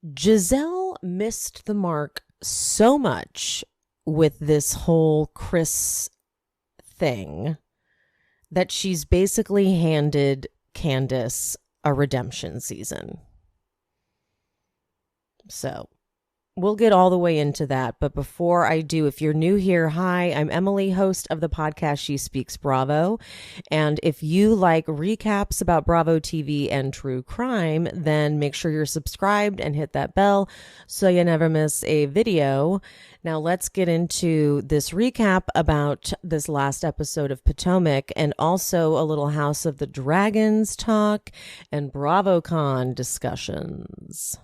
Gizelle missed the mark so much with this whole Chris thing that she's basically handed Candiace a redemption season. So we'll get all the way into that. But before I do, if you're new here, hi, I'm Emily, host of the podcast She Speaks Bravo. And if you like recaps about Bravo TV and true crime, then make sure you're subscribed and hit that bell so you never miss a video. Now let's get into this recap about this last episode of Potomac and also a little House of the Dragons talk and BravoCon discussions.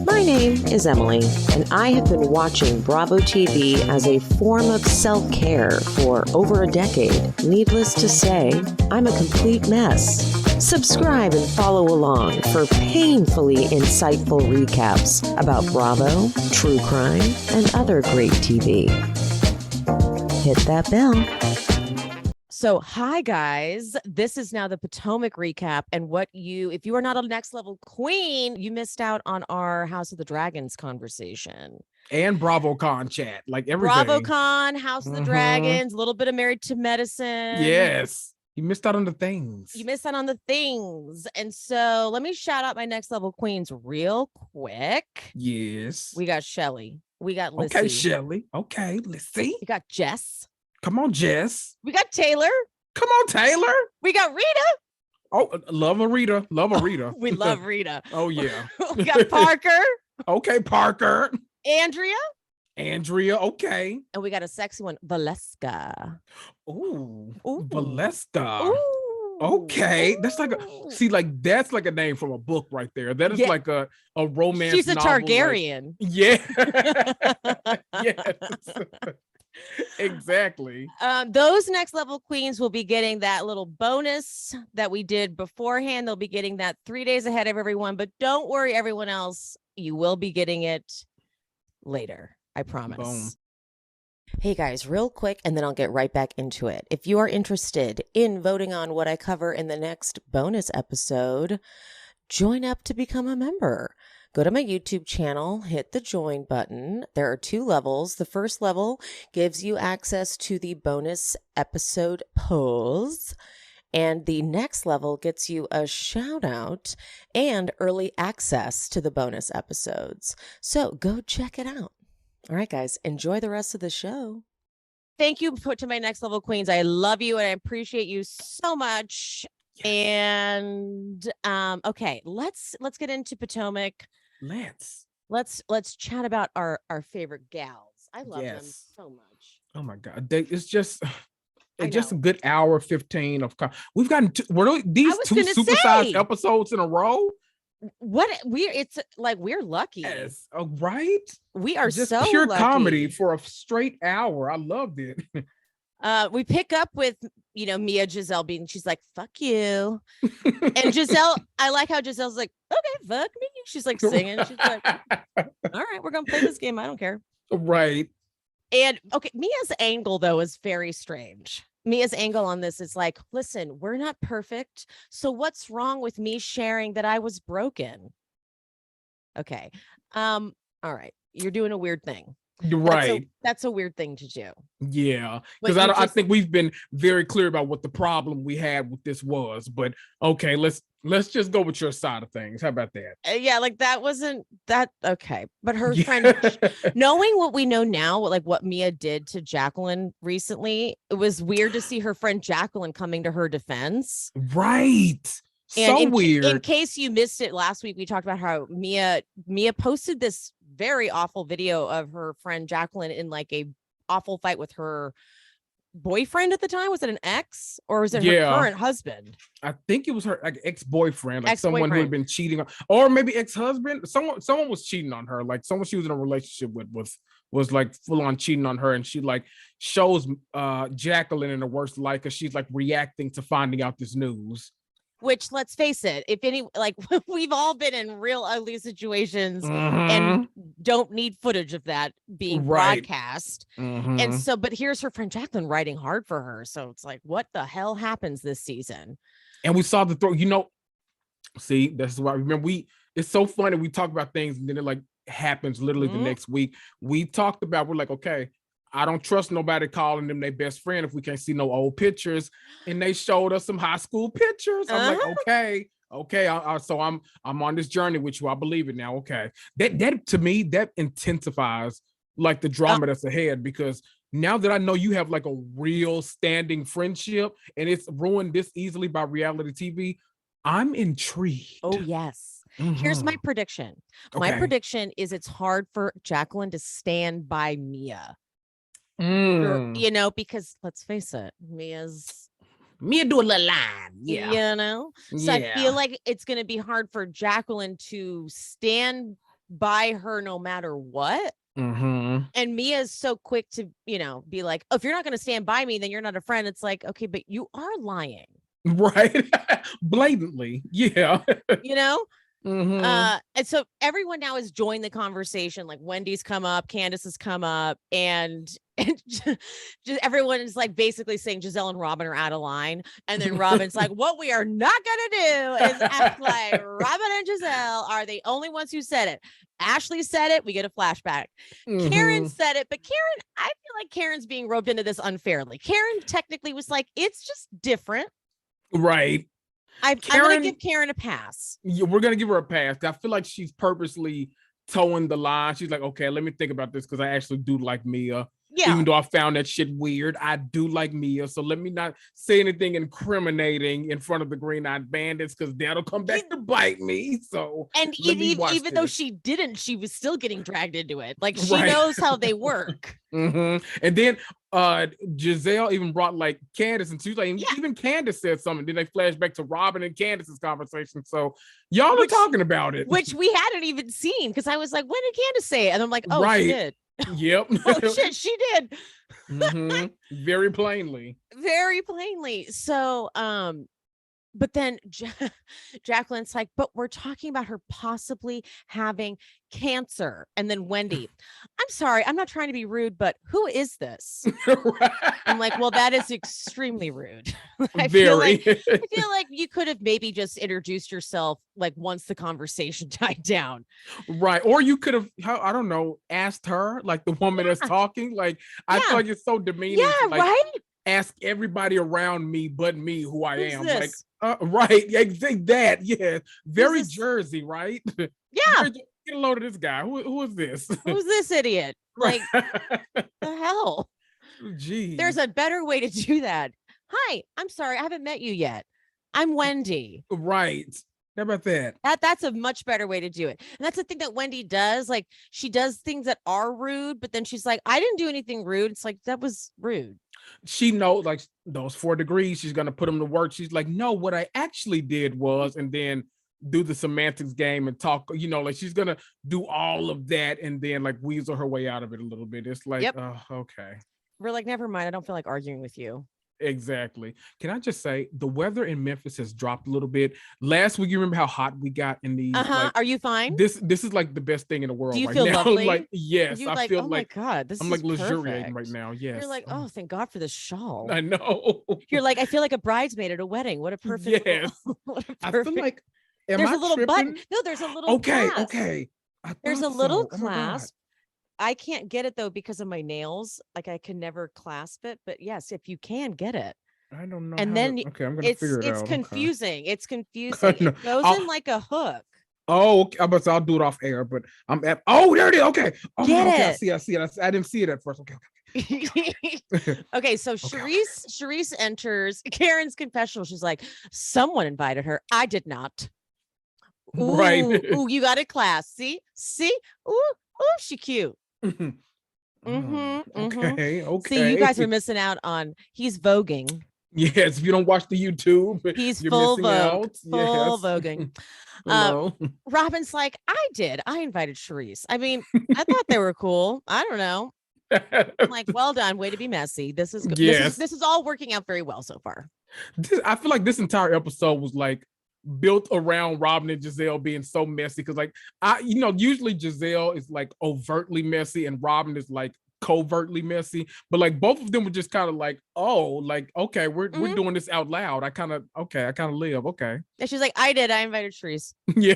My name is Emily, and I have been watching Bravo TV as a form of self-care for over a decade. Needless to say, I'm a complete mess. Subscribe and follow along for painfully insightful recaps about Bravo, true crime, and other great TV. Hit that bell. So, hi guys, this is now the Potomac recap, and if you are not a next level queen, you missed out on our House of the Dragons conversation. And BravoCon chat, like everything. BravoCon, House of the Dragons, a little bit of Married to Medicine. Yes, you missed out on the things. You missed out on the things. And so let me shout out my next level queens real quick. Yes. We got Shelly. We got Lissy. Okay, Shelly. Okay, Lissy. We got Jess. Come on, Jess. We got Taylor. Come on, Taylor. We got Rita. Oh, love a Rita. Love a Rita. We love Rita. Oh, yeah. We got Parker. Okay, Parker. Andrea. Okay. And we got a sexy one, Valeska. Ooh. Ooh. Valeska. Ooh. Okay. That's like that's like a name from a book right there. That is like a romance. She's a novel, Targaryen. Yeah. Yes. Exactly. Those next level queens will be getting that little bonus that we did beforehand. They'll be getting that 3 days ahead of everyone, but don't worry, everyone else, you will be getting it later. I promise. Boom. Hey guys, real quick, and then I'll get right back into it. If you are interested in voting on what I cover in the next bonus episode, join up to become a member. Go to my YouTube channel, hit the join button. There are 2 levels. The first level gives you access to the bonus episode polls, and the next level gets you a shout out and early access to the bonus episodes. So go check it out. All right, guys, enjoy the rest of the show. Thank you to my next level queens. I love you and I appreciate you so much. And okay, let's get into Potomac. Let's chat about our favorite gals. I love them so much. Oh my God, it's just a good hour 15 of. We've gotten these 2 supersized episodes in a row. We're lucky. Yes, right. We are just so pure lucky. Comedy for a straight hour. I loved it. We pick up with, Mia Gizelle she's like, fuck you. And Gizelle, I like how Giselle's like, okay, fuck me. She's like singing. She's like, all right, we're going to play this game. I don't care. Right. And okay, Mia's angle though is very strange. Mia's angle on this is like, listen, we're not perfect. So what's wrong with me sharing that I was broken? Okay. All right. You're doing a weird thing. Right. That's a weird thing to do. Yeah. Because I think we've been very clear about what the problem we had with this was. But okay, let's just go with your side of things. How about that? Yeah, like that wasn't that okay. But her friend, knowing what we know now, like what Mia did to Jacqueline recently, it was weird to see her friend Jacqueline coming to her defense. Right. And weird. In case you missed it last week, we talked about how Mia posted this very awful video of her friend Jacqueline in like a awful fight with her boyfriend at the time. Was it an ex or was it her current husband? I think it was her ex-boyfriend, like someone who had been cheating on, or maybe ex-husband. Someone was cheating on her, like someone she was in a relationship with was like full on cheating on her, and she like shows Jacqueline in the worst light because she's like reacting to finding out this news. Which, let's face it, if any, like we've all been in real ugly situations and don't need footage of that being broadcast. And so, but here's her friend Jacqueline writing hard for her. So it's like, what the hell happens this season? And we saw the throw, see, that's why, remember it's so funny. We talk about things and then it like happens literally the next week. We talked about, we're like, okay, I don't trust nobody calling them their best friend if we can't see no old pictures. And they showed us some high school pictures. I'm like, okay. So I'm on this journey with you. I believe it now. Okay. That to me, that intensifies like the drama that's ahead, because now that I know you have like a real standing friendship and it's ruined this easily by reality TV, I'm intrigued. Oh, yes. Here's my prediction. My prediction is it's hard for Jacqueline to stand by Mia. You know, because let's face it, Mia do a little line, you know. So I feel like it's going to be hard for Jacqueline to stand by her no matter what. And Mia's so quick to, you know, be like, oh, if you're not going to stand by me, then you're not a friend. It's like, okay, but you are lying, right? Blatantly, yeah. You know. And so everyone now has joined the conversation. Like Wendy's come up, Candiace has come up, and just everyone is like basically saying Gizelle and Robyn are out of line. And then Robyn's like, what we are not gonna do is act like Robyn and Gizelle are the only ones who said it. Ashley said it, we get a flashback. Karen said it, but Karen, I feel like Karen's being roped into this unfairly. Karen technically was like, it's just different. Right. I'm going to give Karen a pass. Yeah, we're going to give her a pass. I feel like she's purposely towing the line. She's like, okay, let me think about this because I actually do like Mia. Yeah. Even though I found that shit weird, I do like Mia. So let me not say anything incriminating in front of the Green-Eyed Bandits because that'll come back to bite me. So, and even though she didn't, she was still getting dragged into it. Like she knows how they work. And then Gizelle even brought like Candiace, and she was like, even Candiace said something. Then they flash back to Robyn and Candiace's conversation. So y'all are talking about it, which we hadn't even seen because I was like, when did Candiace say it? And I'm like, oh, she did. Yep. Oh shit, she did. Very plainly. Very plainly. So but then Jacqueline's like, but we're talking about her possibly having cancer. And then Wendy, I'm sorry, I'm not trying to be rude, but who is this? I'm like, well, that is extremely rude. I feel like you could have maybe just introduced yourself like once the conversation died down. Right. Or you could have, I don't know, asked her, like the woman that's talking. Like, I feel like it's so demeaning. Yeah, to, like, right. Ask everybody around me but me who I am. This? Like, right. Yeah, think that. Yeah. Very Jersey, right? Yeah. Get a load of this guy. Who is this? Who's this idiot? Like, the hell? Gee. There's a better way to do that. Hi, I'm sorry, I haven't met you yet. I'm Wendy. Right. How about that? That's a much better way to do it. And that's the thing that Wendy does. Like, she does things that are rude, but then she's like, I didn't do anything rude. It's like, that was rude. She knows, like, those 4 degrees, she's going to put them to work. She's like, no, what I actually did was, and then do the semantics game and talk, you know, like she's going to do all of that and then like weasel her way out of it a little bit. It's like, okay. We're like, never mind. I don't feel like arguing with you. Exactly. Can I just say the weather in Memphis has dropped a little bit. Last week, you remember how hot we got in the like, are you fine? This is like the best thing in the world. Do you right feel now. lovely? Like, yes, I like, feel oh like, my God, I'm like luxuriating right now. Yes. You're like, oh, thank God for this shawl. I know. You're like, I feel like a bridesmaid at a wedding. What a perfect. Yes. What a perfect. I feel like, there's a little tripping? Button. No, there's a little clasp. Okay. There's a little clasp. I can't get it though because of my nails. Like I can never clasp it. But yes, if you can get it. I don't know. And then I'm gonna figure it out. It's confusing. Okay. It's confusing. It goes in like a hook. Oh, okay. I'll do it off air, but I'm at. Oh, there it is. Okay. Oh, get okay. it. I see it. I didn't see it at first. Okay. Okay, so Charisse enters Karen's confessional. She's like, someone invited her. I did not. Ooh, right. Ooh, you got a class. See? Ooh, she cute. Okay. See, you guys are missing out on. He's voguing. Yes, if you don't watch the YouTube, he's full vogue. Full voguing. Hello. Robyn's like, I invited Charisse. I mean, I thought they were cool. I don't know. I'm like, well done. Way to be messy. This is good. Yes. This is all working out very well so far. I feel like this entire episode was like built around Robyn and Gizelle being so messy because like usually Gizelle is like overtly messy and Robyn is like covertly messy, but like both of them were just kind of like, oh, like, okay, we're doing this out loud. I kind of live. Okay. And she's like, I invited Shreese. Yeah.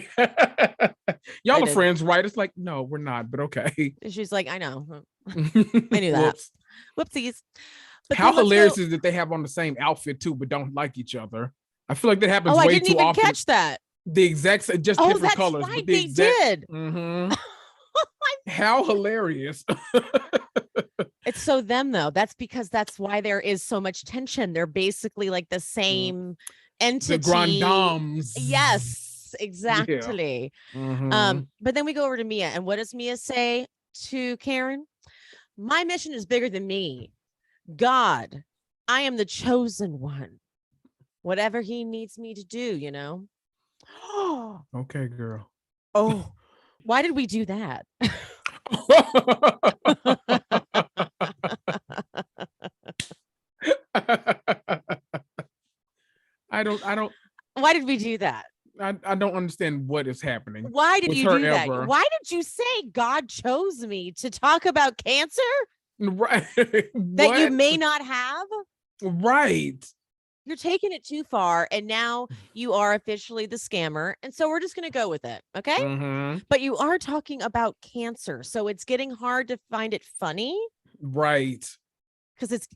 Y'all are friends, right? It's like, no, we're not, but okay. And she's like, I know. I knew that. Whoopsies. But how hilarious is that they have on the same outfit too, but don't like each other? I feel like that happens way too often. I didn't even catch that. The exact same, just different colors. Right, they did. Mm-hmm. How hilarious. It's so them though. That's because that's why there is so much tension. They're basically like the same entity. The grand dames. Yes, exactly. Yeah. Mm-hmm. But then we go over to Mia, and what does Mia say to Karen? My mission is bigger than me. God, I am the chosen one. Whatever he needs me to do, you know. Okay, girl. Oh, why did we do that? I don't. Why did we do that? I don't understand what is happening. Why did you do that? Why did you say God chose me to talk about cancer? Right. That you may not have? Right. You're taking it too far, and now you are officially the scammer, and so we're just going to go with it, okay? Mm-hmm. But you are talking about cancer, so it's getting hard to find it funny. Right. Because it's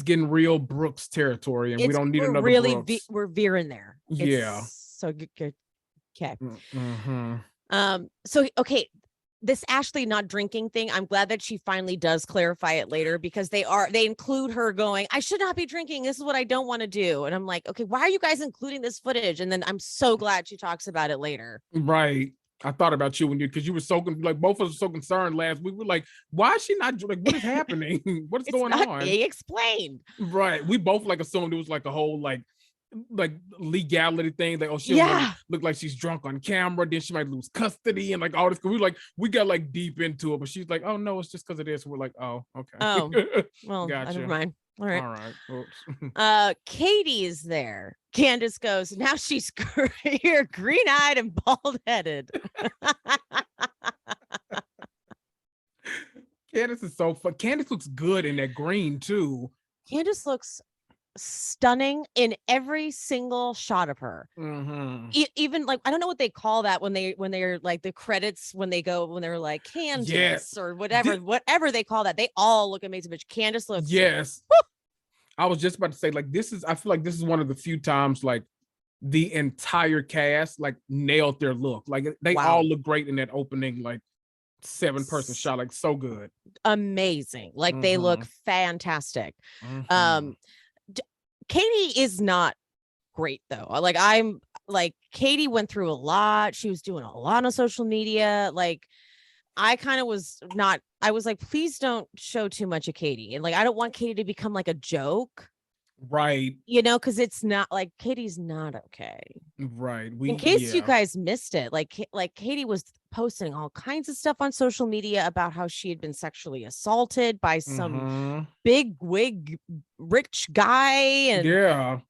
getting real Brooks territory, and we don't need another Brooks. We're veering there. Yeah. So good. Okay. Mm-hmm. So, okay. This Ashley not drinking thing, I'm glad that she finally does clarify it later, because they include her going, I should not be drinking. This is what I don't want to do. And I'm like, okay, why are you guys including this footage? And then I'm so glad she talks about it later. Right. I thought about you because you were so like, both of us were so concerned last week. We were like, why is she not like, what is happening? What's going on? He explained. Right. We both like assumed it was like a whole like legality thing, like, oh, she'll look like she's drunk on camera, then she might lose custody and like all this. We got like deep into it, but she's like, oh no, it's just because of this. We're like, oh, okay. Oh, well, gotcha. Never mind. All right. Oops. Katie is there. Candiace goes, now she's here, green-eyed and bald-headed. Candiace is so fun. Candiace looks good in that green too. Candiace looks stunning in every single shot of her. Mm-hmm. Even like, I don't know what they call that when they're like the credits, when they're like Candiace or whatever they call that. They all look amazing, but Candiace looks. Yes. I was just about to say, like, I feel like this is one of the few times like the entire cast like nailed their look. Like they all look great in that opening, like 7-person shot, like so good. Amazing. Like they look fantastic. Mm-hmm. Katie is not great though. Like I'm like, Katie went through a lot. She was doing a lot on social media. Like I kind of was not, I was like, please don't show too much of Katie. And like, I don't want Katie to become like a joke. Right. You know, because it's not like Katie's not okay. Right. In case you guys missed it, like Katie was posting all kinds of stuff on social media about how she had been sexually assaulted by some big wig rich guy,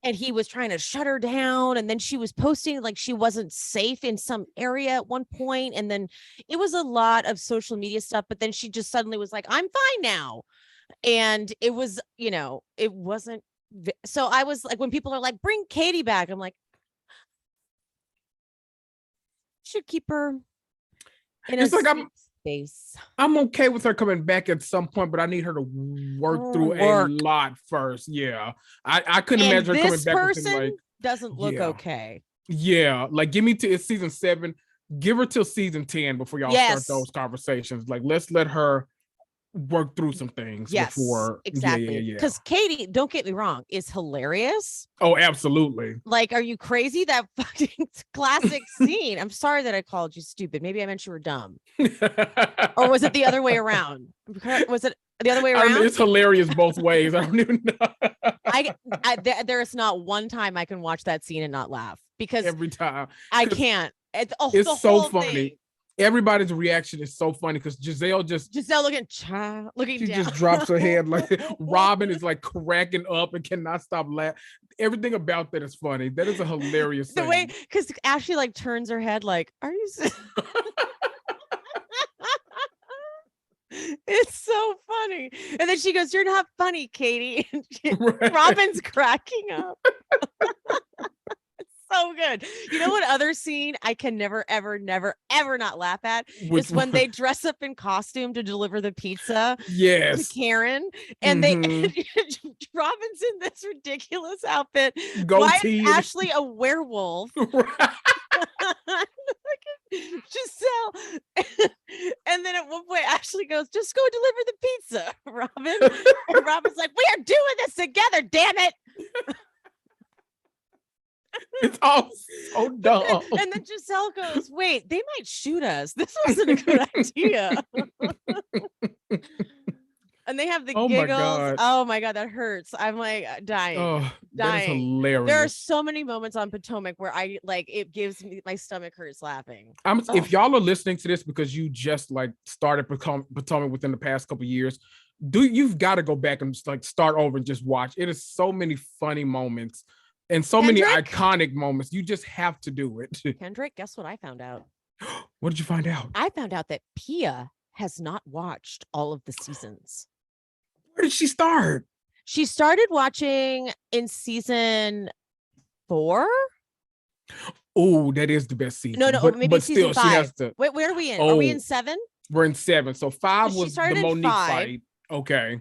and he was trying to shut her down, and then she was posting like she wasn't safe in some area at one point, and then it was a lot of social media stuff, but then she just suddenly was like, I'm fine now. And it was, you know, it wasn't. So I was like, when people are like, bring Katie back, I'm like, should keep her in a space. I'm okay with her coming back at some point, but I need her to work through a lot first. Yeah. I couldn't imagine her coming back. This person like, doesn't look okay. Yeah. Like give me to season 7. Give her till season 10 before y'all start those conversations. Like let's let her work through some things before. Exactly. Because Katie, don't get me wrong, is hilarious. Oh, absolutely. Like, are you crazy? That fucking classic scene. I'm sorry that I called you stupid. Maybe I meant you were dumb. Or was it the other way around? Was it the other way around? It's hilarious both ways. I don't even know. There is not one time I can watch that scene and not laugh, because every time I can't. It's so funny. Thing. Everybody's reaction is so funny because Gizelle looking down. Just drops her head. Like Robyn is like cracking up and cannot stop laughing. Everything about that is funny. That is a hilarious thing. The way, because Ashley like turns her head like, are you? It's so funny. And then she goes, "You're not funny, Katie." And Robyn's cracking up. So good. You know what other scene I can never, ever, never, ever not laugh at is when they dress up in costume to deliver the pizza to Karen. And they Robyn's in this ridiculous outfit. Why is Ashley a werewolf? Gizelle. And then at one point Ashley goes, "Just go deliver the pizza, Robyn." And Robyn's like, "We are doing this together, damn it." It's all so dumb. And then Gizelle goes, "Wait, they might shoot us. This wasn't a good idea." And they have the giggles. Oh my God, that hurts. I'm like dying. Oh, dying. Hilarious. There are so many moments on Potomac where I like it gives me my stomach hurts laughing. If y'all are listening to this because you just like started Potomac within the past couple of years, you've got to go back and just like start over and just watch. It is so many funny moments and so many iconic moments. You just have to do it. Kendrick, guess what I found out? What did you find out? I found out that Pia has not watched all of the seasons. Where did she start? She started watching in season 4. Oh, that is the best season. No, maybe season 5. She has to. Wait, where are we in? Are we in 7? We're in 7. So 5 was the Monique fight. Okay.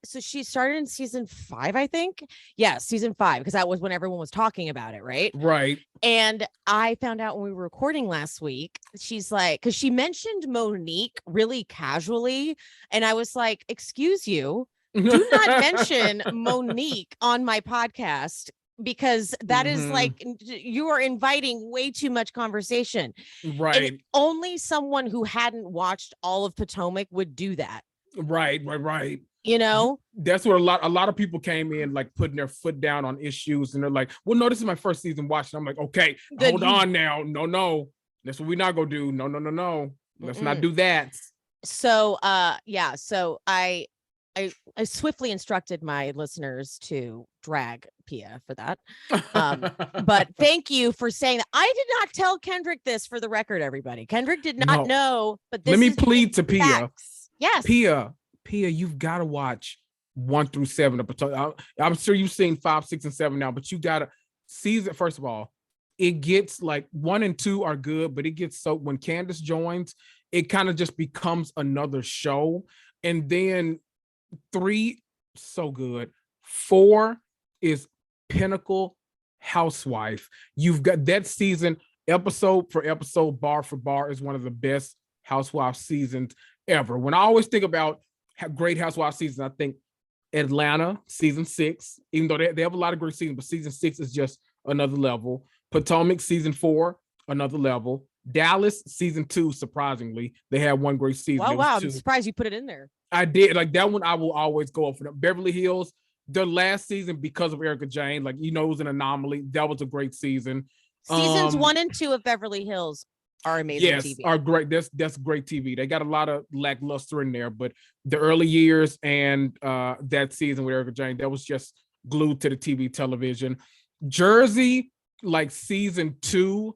So she started in season 5, I think. Yeah, season 5, because that was when everyone was talking about it, right? Right. And I found out when we were recording last week, she's like, because she mentioned Monique really casually, and I was like, "Excuse you, do not mention Monique on my podcast." Because that is like, you are inviting way too much conversation. Right. And only someone who hadn't watched all of Potomac would do that. Right. You know, that's where a lot of people came in like putting their foot down on issues, and they're like, "Well, no, this is my first season watching." I'm like, "Okay, hold on now. No, that's what we're not gonna do. No. Let's not do that." So, so I swiftly instructed my listeners to drag Pia for that. But thank you for saying that. I did not tell Kendrick this, for the record, everybody. Kendrick did not know, but let me plead to Pia. Facts. Yes. Pia, you've got to watch 1 through 7 of Potomac. I'm sure you've seen 5, 6, and 7 now, but you got to season. First of all, it gets like 1 and 2 are good, but it gets so when Candiace joins, it kind of just becomes another show. And then 3, so good. 4 is pinnacle housewife. You've got that season, episode for episode, bar for bar, is one of the best housewife seasons ever. When I always think about great housewife seasons, I think Atlanta season 6, even though they have a lot of great seasons, but season 6 is just another level. Potomac season 4, another level. Dallas season 2, surprisingly, they had one great season. Wow, I'm surprised you put it in there. I did. Like that one, I will always go up for them. Beverly Hills, the last season, because of Erica Jane, like, it was an anomaly. That was a great season. Seasons 1 and 2 of Beverly Hills are amazing. Yes, TV. Are great. That's great TV. They got a lot of lackluster in there, but the early years and that season with Erica Jane, that was just glued to the television. Jersey, like season 2,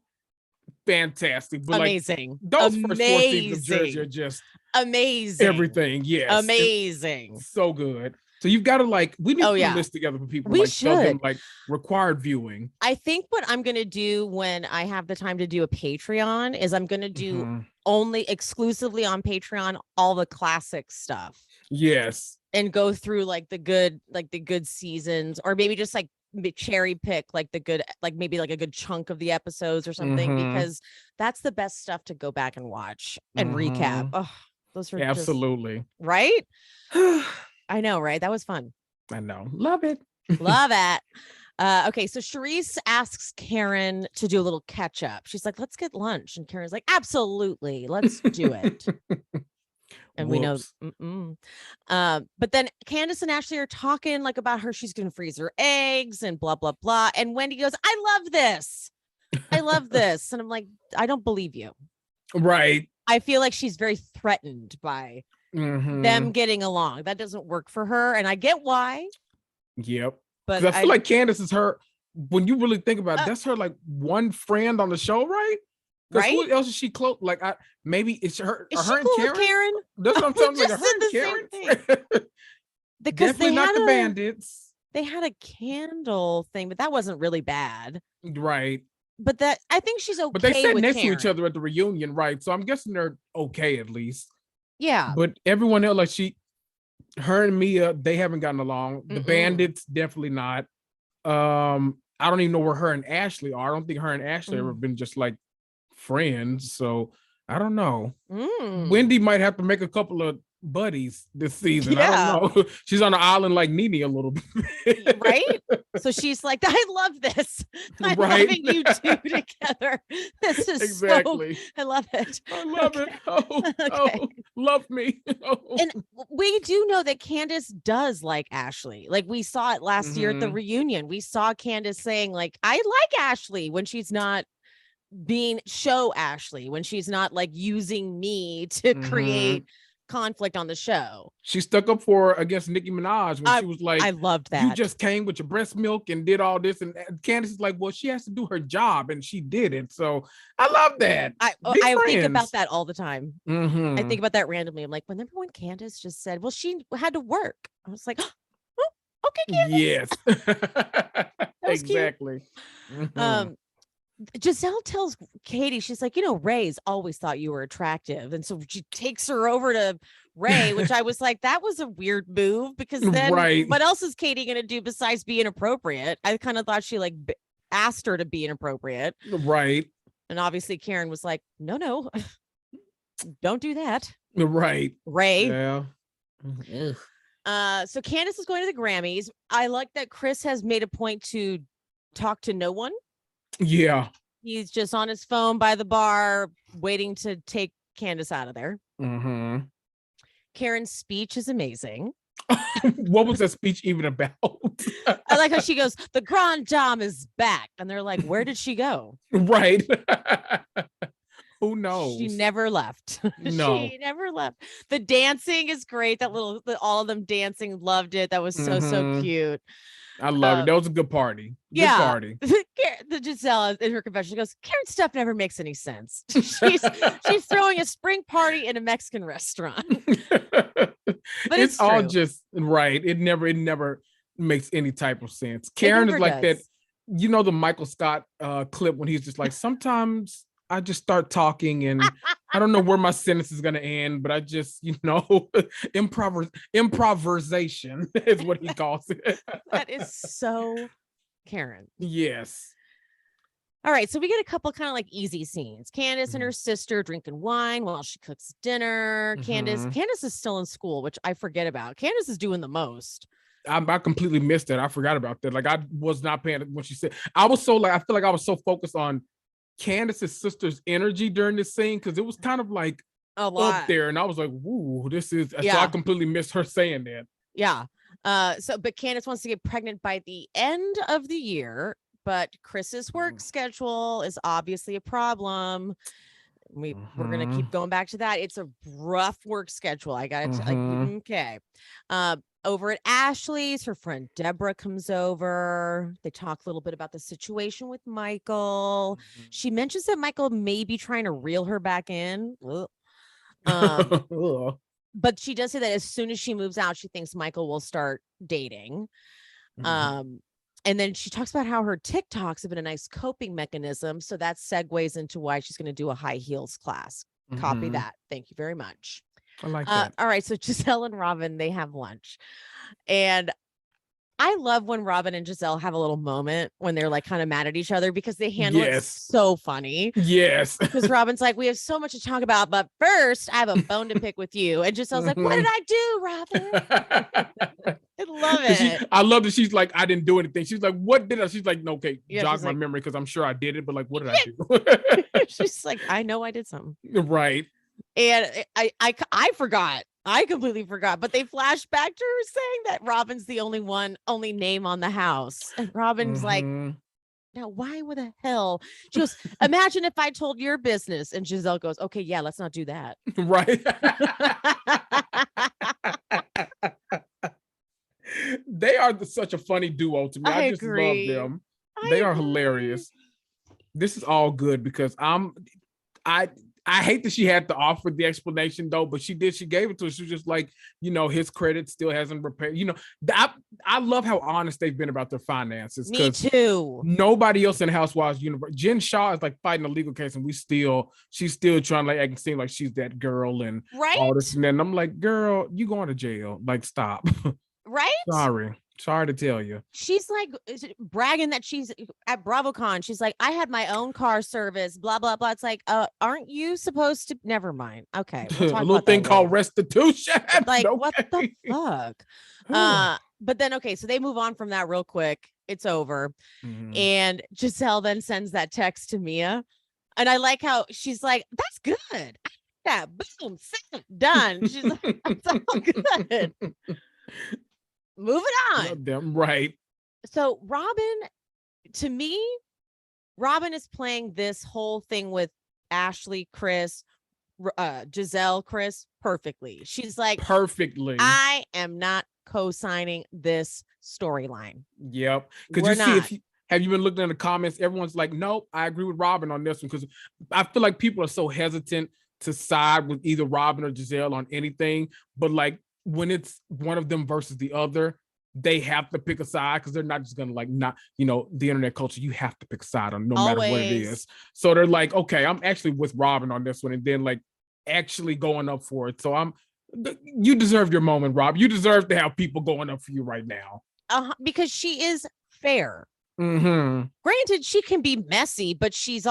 fantastic. But amazing. Like, those first 4 seasons of Jersey are just amazing. Everything, yes. Amazing. So good. So you've got to we need to put a list together for people. We should. Them, required viewing. I think what I'm going to do when I have the time to do a Patreon is I'm going to do exclusively on Patreon, all the classic stuff. Yes. And go through the good seasons, or maybe just cherry pick the good, maybe a good chunk of the episodes or something, because that's the best stuff to go back and watch and recap. Oh, those are absolutely just, right. I know, right? That was fun. I know. Love it. Love it. Okay, so Charisse asks Karen to do a little catch up. She's like, "Let's get lunch." And Karen's like, "Absolutely. Let's do it." And we know. But then Candiace and Ashley are talking about her. She's going to freeze her eggs and blah, blah, blah. And Wendy goes, "I love this. I love this." And I'm like, I don't believe you. Right. I feel like she's very threatened by them getting along. That doesn't work for her. And I get why. Yep. But I feel like Candiace is her, when you really think about it, that's her one friend on the show, right? Because who else is she close? Like, maybe it's her. Is she cool with Karen? That's what I'm telling you. Like, her and Karen. Because definitely not the bandits. They had a candle thing, but that wasn't really bad. Right. But that, I think she's okay. But they sat next Karen. to each other at the reunion, right? So I'm guessing they're okay at least. Yeah. But everyone else, like her and Mia, they haven't gotten along. The bandits, definitely not. I don't even know where her and Ashley are. I don't think her and Ashley ever been just like friends. So I don't know. Wendy might have to make a couple of buddies this season. Yeah. I don't know. She's on the island like Nene a little bit. Right? So she's like, I love this. I'm loving you two together. This is exactly. I love it. I love it. Oh, love me. And we do know that Candiace does like Ashley. Like we saw it last year at the reunion. We saw Candiace saying like, I like Ashley when she's not show Ashley, when she's not like using me to create conflict on the show. She stuck up for her against Nicki Minaj when she was like, I loved that. You just came with your breast milk and did all this. And Candiace is like, well, she has to do her job and she did it. So I love that. I think about that all the time. I think about that randomly. I'm like, remember when Candiace just said, well, she had to work. I was like, oh, okay, Candiace. Yes. Exactly. Gizelle tells Katie, she's like, Ray's always thought you were attractive. And so she takes her over to Ray, which I was like, that was a weird move because then what else is Katie going to do besides be inappropriate? I kind of thought she like asked her to be inappropriate. Right. And obviously Karen was like, no, don't do that. Right. Ray. Yeah. So Candiace is going to the Grammys. I like that Chris has made a point to talk to no one. Yeah. He's just on his phone by the bar waiting to take Candiace out of there. Karen's speech is amazing. What was that speech even about? I like how she goes, the Grand Dame is back. And they're like, where did she go? Right. Who knows? She never left. No. She never left. The dancing is great. All of them dancing, loved it. That was so cute. I love it. That was a good party. Good party. The Gizelle in her confession, she goes, Karen's stuff never makes any sense. She's throwing a spring party in a Mexican restaurant. But it's all just right. It never makes any type of sense. Karen is like that. The Michael Scott clip when he's just like, sometimes I just start talking and I don't know where my sentence is going to end, but I just, improvisation is what he calls it. That is so Karen. Yes. All right. So we get a couple kind of like easy scenes. Candiace and her sister drinking wine while she cooks dinner. Candiace is still in school, which I forget about. Candiace is doing the most. I completely missed it. I forgot about that. Like I was not paying when she said, I feel like I was so focused on Candiace's sister's energy during this scene because it was kind of like up there, and I was like, "Woo, this is." So I completely missed her saying that. Yeah. But Candiace wants to get pregnant by the end of the year, but Chris's work schedule is obviously a problem. We're gonna keep going back to that. It's a rough work schedule. I got it. Okay. Over at Ashley's, her friend Deborah comes over. They talk a little bit about the situation with Michael. She mentions that Michael may be trying to reel her back in. But she does say that as soon as she moves out, she thinks Michael will start dating. And then she talks about how her TikToks have been a nice coping mechanism. So that segues into why she's going to do a high heels class. Copy that. Thank you very much. I like that. All right. So Gizelle and Robyn, they have lunch. And I love when Robyn and Gizelle have a little moment when they're like kind of mad at each other because they handle it so funny. Yes. Because Robyn's like, we have so much to talk about, but first I have a bone to pick with you. And Giselle's like, what did I do, Robyn? I love it. I love that she's like, I didn't do anything. She's like, what did I? She's like, no, okay, jog my memory because I'm sure I did it, but like, what did I do? She's like, I know I did something. Right. And I forgot. I completely forgot. But they flash back to her saying that Robyn's the only name on the house. And Robyn's like, now why the hell? She goes, imagine if I told your business. And Gizelle goes, okay, yeah, let's not do that. Right. They are such a funny duo to me. I just love them. They are hilarious. This is all good because I hate that she had to offer the explanation though, but she gave it to her. She was just like, his credit still hasn't repaired. I love how honest they've been about their finances. Me too. Nobody else in Housewives universe. Jen Shaw is like fighting a legal case, and she's still trying to like act and seem like she's that girl and all this. And then I'm like, girl, you going to jail? Like, stop. Right? Sorry to tell you. She's like bragging that she's at BravoCon. She's like, I had my own car service, blah, blah, blah. It's like, aren't you supposed to? Never mind. Okay. We'll a little thing called restitution. Like, okay. What the fuck? But then, okay, so they move on from that real quick. It's over. Mm-hmm. And Gizelle then sends that text to Mia. And I like how she's like, that's good. Yeah, boom, done. She's like, that's all good. Moving on. Them right. So Robyn, to me, Robyn is playing this whole thing with Ashley, Chris, Gizelle, Chris perfectly. She's like, perfectly. I am not co-signing this storyline. Yep. Because have you been looking in the comments? Everyone's like, nope, I agree with Robyn on this one. Because I feel like people are so hesitant to side with either Robyn or Gizelle on anything. But like, when it's one of them versus the other, they have to pick a side because they're not just gonna like not, the internet culture, you have to pick a side on no matter what it is. So they're like, okay, I'm actually with Robyn on this one, and then like actually going up for it. So you deserve your moment, Rob. You deserve to have people going up for you right now. Because she is fair. Mm-hmm. Granted, she can be messy, but she's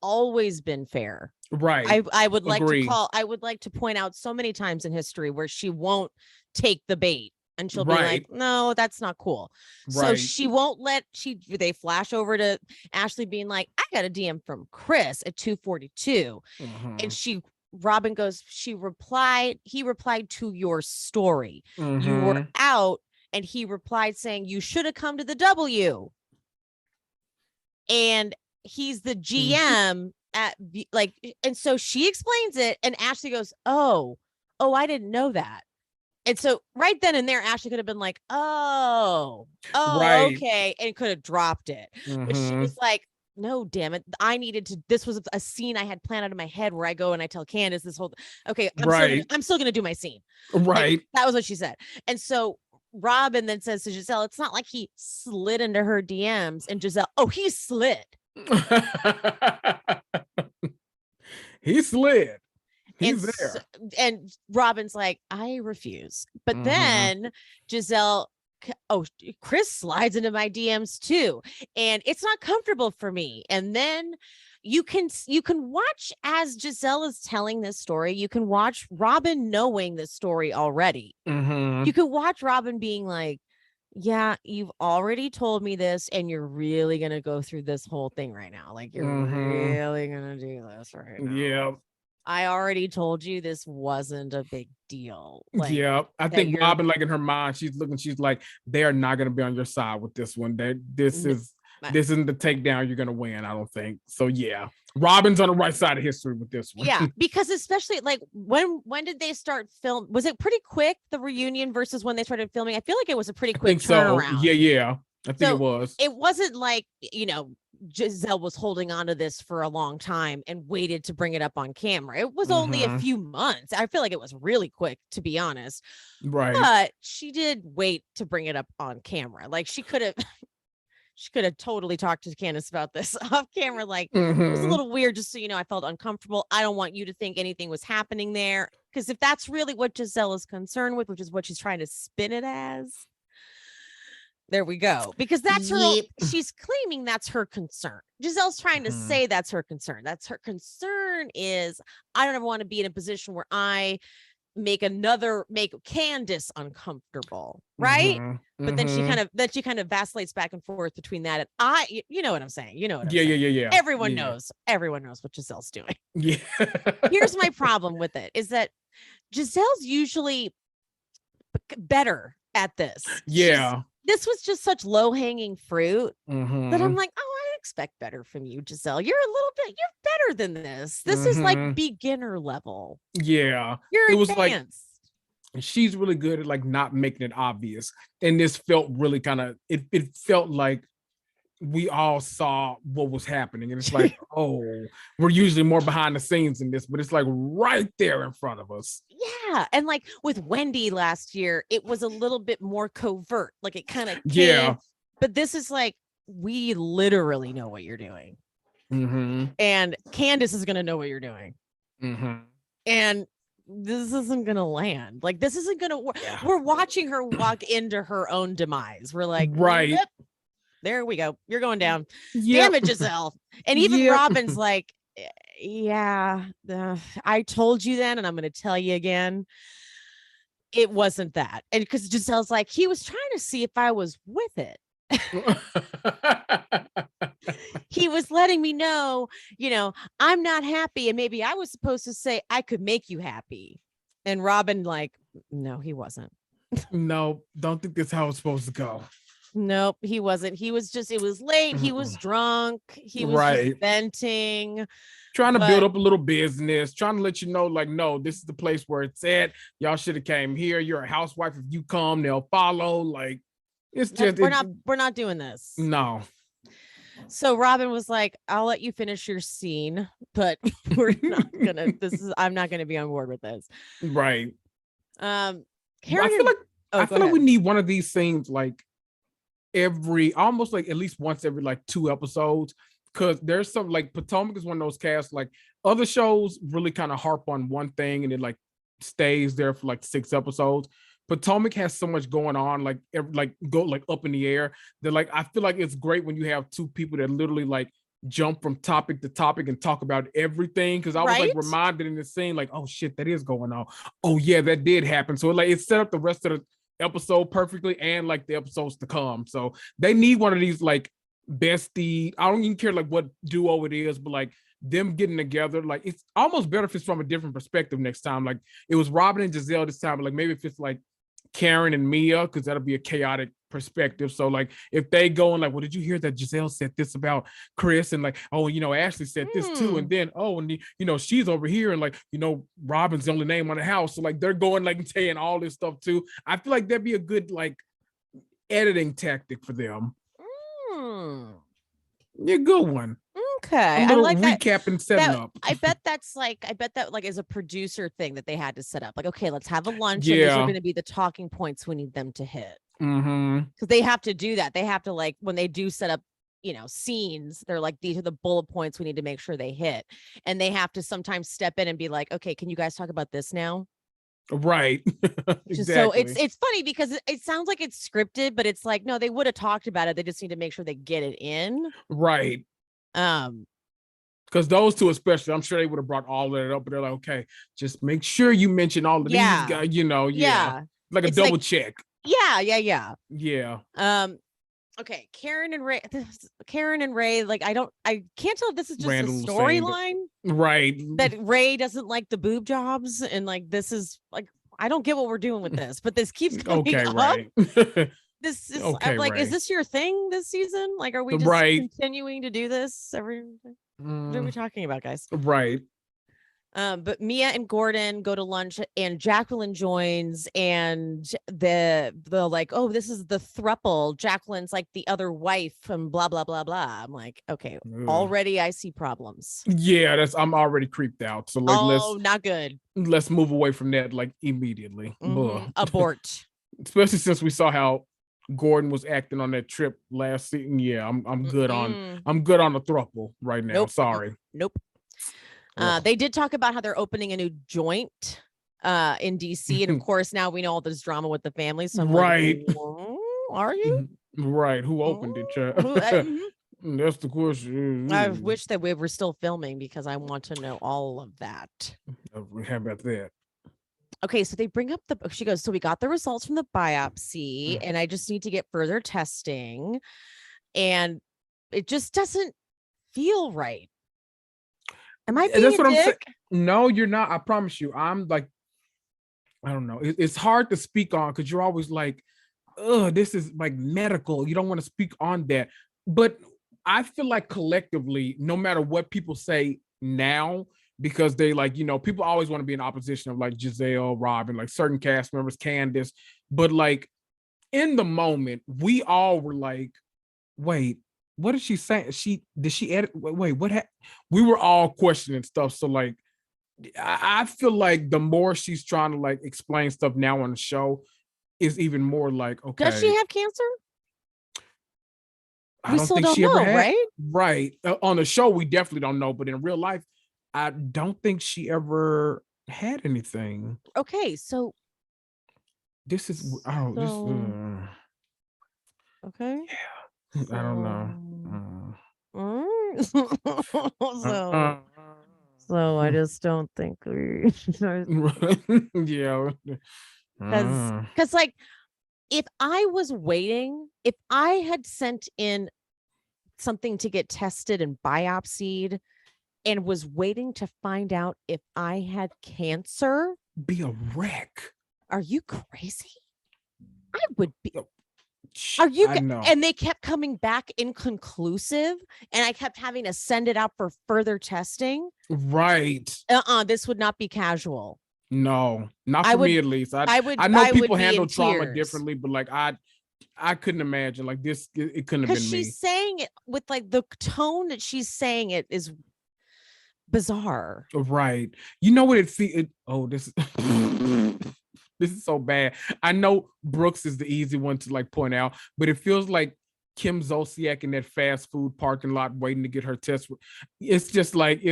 always been fair. Right. I would like to point out so many times in history where she won't take the bait and she'll be like, no, that's not cool. Right. So she won't they flash over to Ashley being like, I got a DM from Chris at 2:42. Mm-hmm. And Robyn goes, he replied to your story. Mm-hmm. You were out. And he replied saying, you should have come to the W. And he's the GM and so she explains it. And Ashley goes, oh, I didn't know that. And so right then and there, Ashley could have been like, oh, right. Okay. And could have dropped it. Mm-hmm. But she was like, no, damn it. This was a scene I had planned out in my head where I go and I tell Candiace this whole, okay, I'm still going to do my scene. Right. Like, that was what she said. And so Robyn then says to Gizelle, it's not like he slid into her DMs, and Gizelle, he slid. He slid. He's there. And Robyn's like, I refuse. But then Gizelle, Chris slides into my DMs too. And it's not comfortable for me. And then you can watch as Gizelle is telling this story. You can watch Robyn knowing this story already. Mm-hmm. You can watch Robyn being like, yeah, you've already told me this, and you're really going to go through this whole thing right now. Like, you're really going to do this right now. Yeah. I already told you this wasn't a big deal. Like, yeah. I think Robyn, like in her mind, she's like, they are not going to be on your side with this one. This isn't the takedown you're going to win, I don't think. So yeah, Robyn's on the right side of history with this one. Yeah, because especially like when did they start film? Was it pretty quick, the reunion versus when they started filming? I feel like it was a pretty quick turnaround. So. Yeah. I think it was. It wasn't like, Gizelle was holding on to this for a long time and waited to bring it up on camera. It was only a few months. I feel like it was really quick, to be honest. Right. But she did wait to bring it up on camera. Like she could have totally talked to Candiace about this off camera. Like it was a little weird, just so you know, I felt uncomfortable. I don't want you to think anything was happening there. Because if that's really what Gizelle is concerned with, which is what she's trying to spin it as, there we go. Because that's she's claiming that's her concern. Giselle's trying to say that's her concern. That's her concern is, I don't ever want to be in a position where I make Candiace uncomfortable. Right. But then she kind of vacillates back and forth between that. And you know what I'm saying? You know what I'm saying? Yeah. Everyone knows what Giselle's doing. Yeah. Here's my problem with it is that Giselle's usually better at this. Yeah. This was just such low-hanging fruit that I'm like, I expect better from you, Gizelle. You're better than this. This is like beginner level. Yeah. You're advanced. Like, she's really good at like not making it obvious. And this felt really kind of, it felt like we all saw what was happening. And it's like, oh, we're usually more behind the scenes in this, but it's like right there in front of us. Yeah. And like with Wendy last year, it was a little bit more covert. Like it kind of came. Yeah. But this is like, we literally know what you're doing. Mm-hmm. And Candiace is going to know what you're doing. Mm-hmm. And this isn't going to land. Like, this isn't going to work. Yeah. We're watching her walk into her own demise. We're like, right. Yep. There we go. You're going down. Yep. Damn it, Gizelle. And even Robyn's like, yeah, I told you then, and I'm going to tell you again. It wasn't that. And because Giselle's like, he was trying to see if I was with it. He was letting me know, I'm not happy. And maybe I was supposed to say I could make you happy. And Robyn, like, no, he wasn't. No, don't think that's how it's supposed to go. Nope, he wasn't. He was just, it was late. He was drunk. He was venting. Trying to build up a little business, trying to let you know, like, no, this is the place where it's at. Y'all should have came here. You're a housewife. If you come, they'll follow. Like, it's just we're not doing this. No. So Robyn was like, I'll let you finish your scene, but we're not gonna I'm not gonna be on board with this. Right. I feel like we need one of these scenes like almost like at least once every like 2 episodes. Because there's some like Potomac is one of those casts, like other shows really kind of harp on one thing and it like stays there for like 6 episodes. Potomac has so much going on, like go like up in the air that like I feel like it's great when you have 2 people that literally like jump from topic to topic and talk about everything. Because I was like reminded in the scene, like, oh shit, that is going on. Oh yeah, that did happen. So like it set up the rest of the episode perfectly and like the episodes to come. So they need one of these like bestie. I don't even care like what duo it is, but like them getting together, like it's almost better if it's from a different perspective next time. Like it was Robyn and Gizelle this time, but like maybe if it's like Karen and Mia, because that'll be a chaotic perspective. So like if they go and like, well, did you hear that Gizelle said this about Chris? And like, oh, Ashley said this too. And then, oh, and she's over here and like, Robyn's the only name on the house. So like they're going like and saying all this stuff too. I feel like that'd be a good like editing tactic for them. Yeah, good one. Okay. I like recap and setting up. I bet that is a producer thing that they had to set up. Like, okay, let's have a lunch. And these are going to be the talking points we need them to hit. Because they have to do that. They have to like, when they do set up, scenes, they're like, these are the bullet points we need to make sure they hit. And they have to sometimes step in and be like, okay, can you guys talk about this now? Right. Exactly. So it's funny because it sounds like it's scripted, but it's like, no, they would have talked about it. They just need to make sure they get it in. Right. Because those 2 especially, I'm sure they would have brought all of that up, but they're like, okay, just make sure you mention all of these guys, like a double check. Yeah. Okay, Karen and Ray, like I can't tell if this is just a storyline, right? That Ray doesn't like the boob jobs, and like this is like I don't get what we're doing with this, but this keeps coming up. Right. This is I'm like, Ray. Is this your thing this season? Like, are we just continuing to do this every? What are we talking about, guys? Right. But Mia and Gordon go to lunch and Jacqueline joins and the like, oh, this is the throuple. Jacqueline's like the other wife and blah, blah, blah, blah. I'm like, okay, already I see problems. Yeah, I'm already creeped out. So like, not good. Let's move away from that like immediately. Abort. Especially since we saw how Gordon was acting on that trip last season. Yeah, I'm good on the throuple right now. Nope. Sorry. Nope. They did talk about how they're opening a new joint in DC, and of course now we know all this drama with the family. So I'm like, are you right? Who opened it? That's the question. I wish that we were still filming because I want to know all of that. How about that? Okay, so they bring up she goes, so we got the results from the biopsy, and I just need to get further testing, and it just doesn't feel right. Am I being a dick? No, you're not. I promise you. I'm like, I don't know. It's hard to speak on because you're always like, this is like medical. You don't want to speak on that. But I feel like collectively, no matter what people say now, because they like, people always want to be in opposition of like Gizelle, Robyn, like certain cast members, Candiace. But like in the moment, we all were like, wait, what did she say? Did she edit? Wait, what? We were all questioning stuff. So like, I feel like the more she's trying to like explain stuff now on the show, is even more like, okay. Does she have cancer? I don't think she ever had. Right. On the show, we definitely don't know, but in real life, I don't think she ever had anything. Okay, so this is okay. Yeah. I don't know. So I just don't think we yeah. Because like if I was waiting, if I had sent in something to get tested and biopsied and was waiting to find out if I had cancer, be a wreck. Are you crazy? I would be. Are you? And they kept coming back inconclusive, and I kept having to send it out for further testing. Right. This would not be casual. No, not for me at least. I know people handle trauma differently, but like I couldn't imagine like this. It couldn't have been me. She's saying it with like the tone that she's saying it is bizarre. Right. You know what it feels? Oh, this this is so bad. I know Brooks is the easy one to like point out, but it feels like Kim Zolciak in that fast food parking lot waiting to get her test. It's just like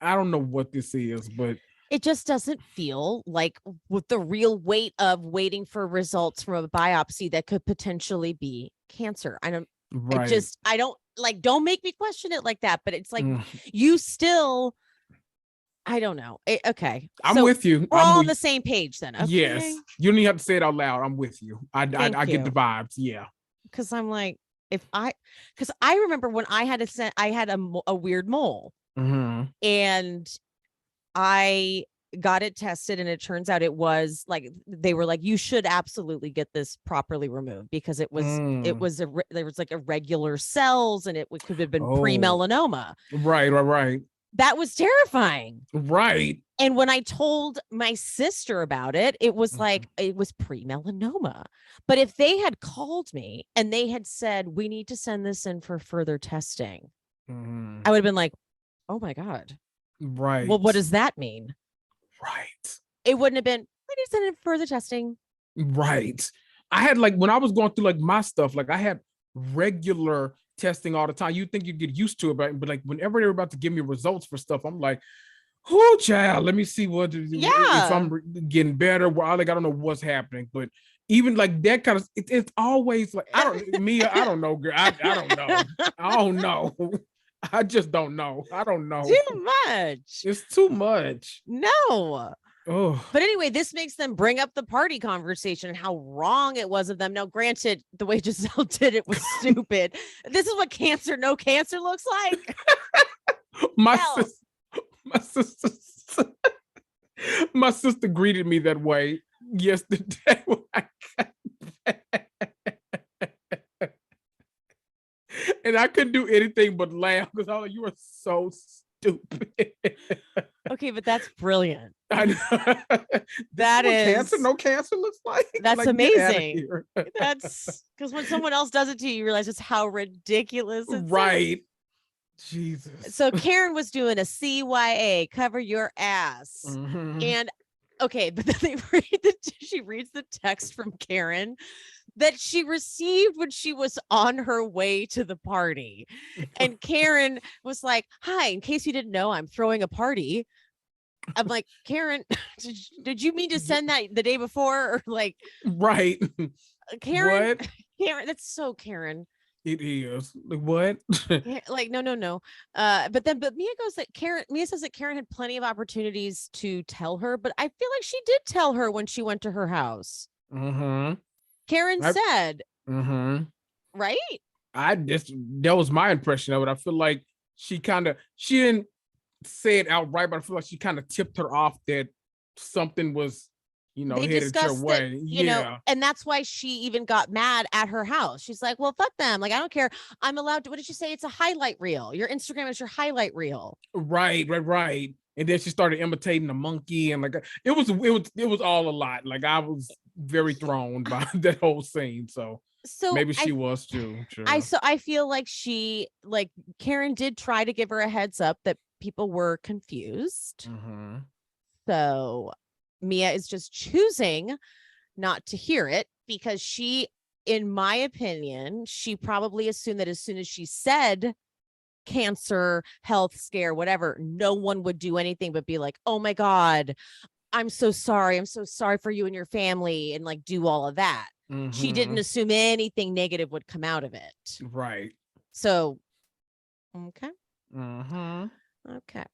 I don't know what this is, but it just doesn't feel like with the real weight of waiting for results from a biopsy that could potentially be cancer. I don't make me question it like that, but it's like you still, I don't know. Okay. I'm with you. We're all on the same page then. Okay? Yes. You don't even have to say it out loud. I'm with you. I get the vibes. Yeah. Because I'm like, because I remember when I had a weird mole and I got it tested and it turns out it was like, they were like, you should absolutely get this properly removed because there was like irregular cells and it could have been pre-melanoma. Right. That was terrifying. Right. And when I told my sister about it, it was like, it was pre-melanoma. But if they had called me and they had said, we need to send this in for further testing, I would have been like, oh my God. Right. Well, what does that mean? Right. It wouldn't have been, we need to send in further testing. Right. I had like, when I was going through like my stuff, like I had regular testing all the time. You'd think you'd get used to it, but like whenever they're about to give me results for stuff, I'm like, oh child, let me see if I'm getting better. Well, like I don't know what's happening, but even like that kind of it's always like I don't know, girl. I don't know. I don't know. I just don't know. I don't know. Too much. It's too much. No. Oh. But anyway, this makes them bring up the party conversation and how wrong it was of them. Now, granted, the way Gizelle did it was stupid. This is what no cancer looks like. My sister greeted me that way yesterday. And I couldn't do anything but laugh because I was like, you are so stupid. Okay, but that's brilliant. I know. That is no cancer looks like. That's like, amazing. That's because when someone else does it to you realize just how ridiculous it's right. Jesus. So Karen was doing a CYA, cover your ass. And okay, but then she reads the text from Karen that she received when she was on her way to the party. And Karen was like, hi, in case you didn't know, I'm throwing a party. I'm like, Karen, did you mean to send that the day before? Or like, right. Karen, what? Karen, that's so Karen. It is. Like what? Like, no. But Mia says that Karen had plenty of opportunities to tell her, but I feel like she did tell her when she went to her house. Karen said, right? That was my impression of it. I feel like she didn't say it outright, but I feel like she kind of tipped her off that something was, headed her way. And that's why she even got mad at her house. She's like, well, fuck them. Like, I don't care. I'm allowed to, what did she say? It's a highlight reel. Your Instagram is your highlight reel. Right. And then she started imitating the monkey and like, it was all a lot. Like I was very thrown by that whole scene. So So maybe she was too. Sure. I feel like Karen did try to give her a heads up that people were confused. Mm-hmm. So Mia is just choosing not to hear it because she, in my opinion, she probably assumed that as soon as she said cancer, health scare, whatever, no one would do anything but be like, oh my God, I'm so sorry. I'm so sorry for you and your family, and like do all of that. Mm-hmm. She didn't assume anything negative would come out of it. Right. So, okay. Mm-hmm. Okay.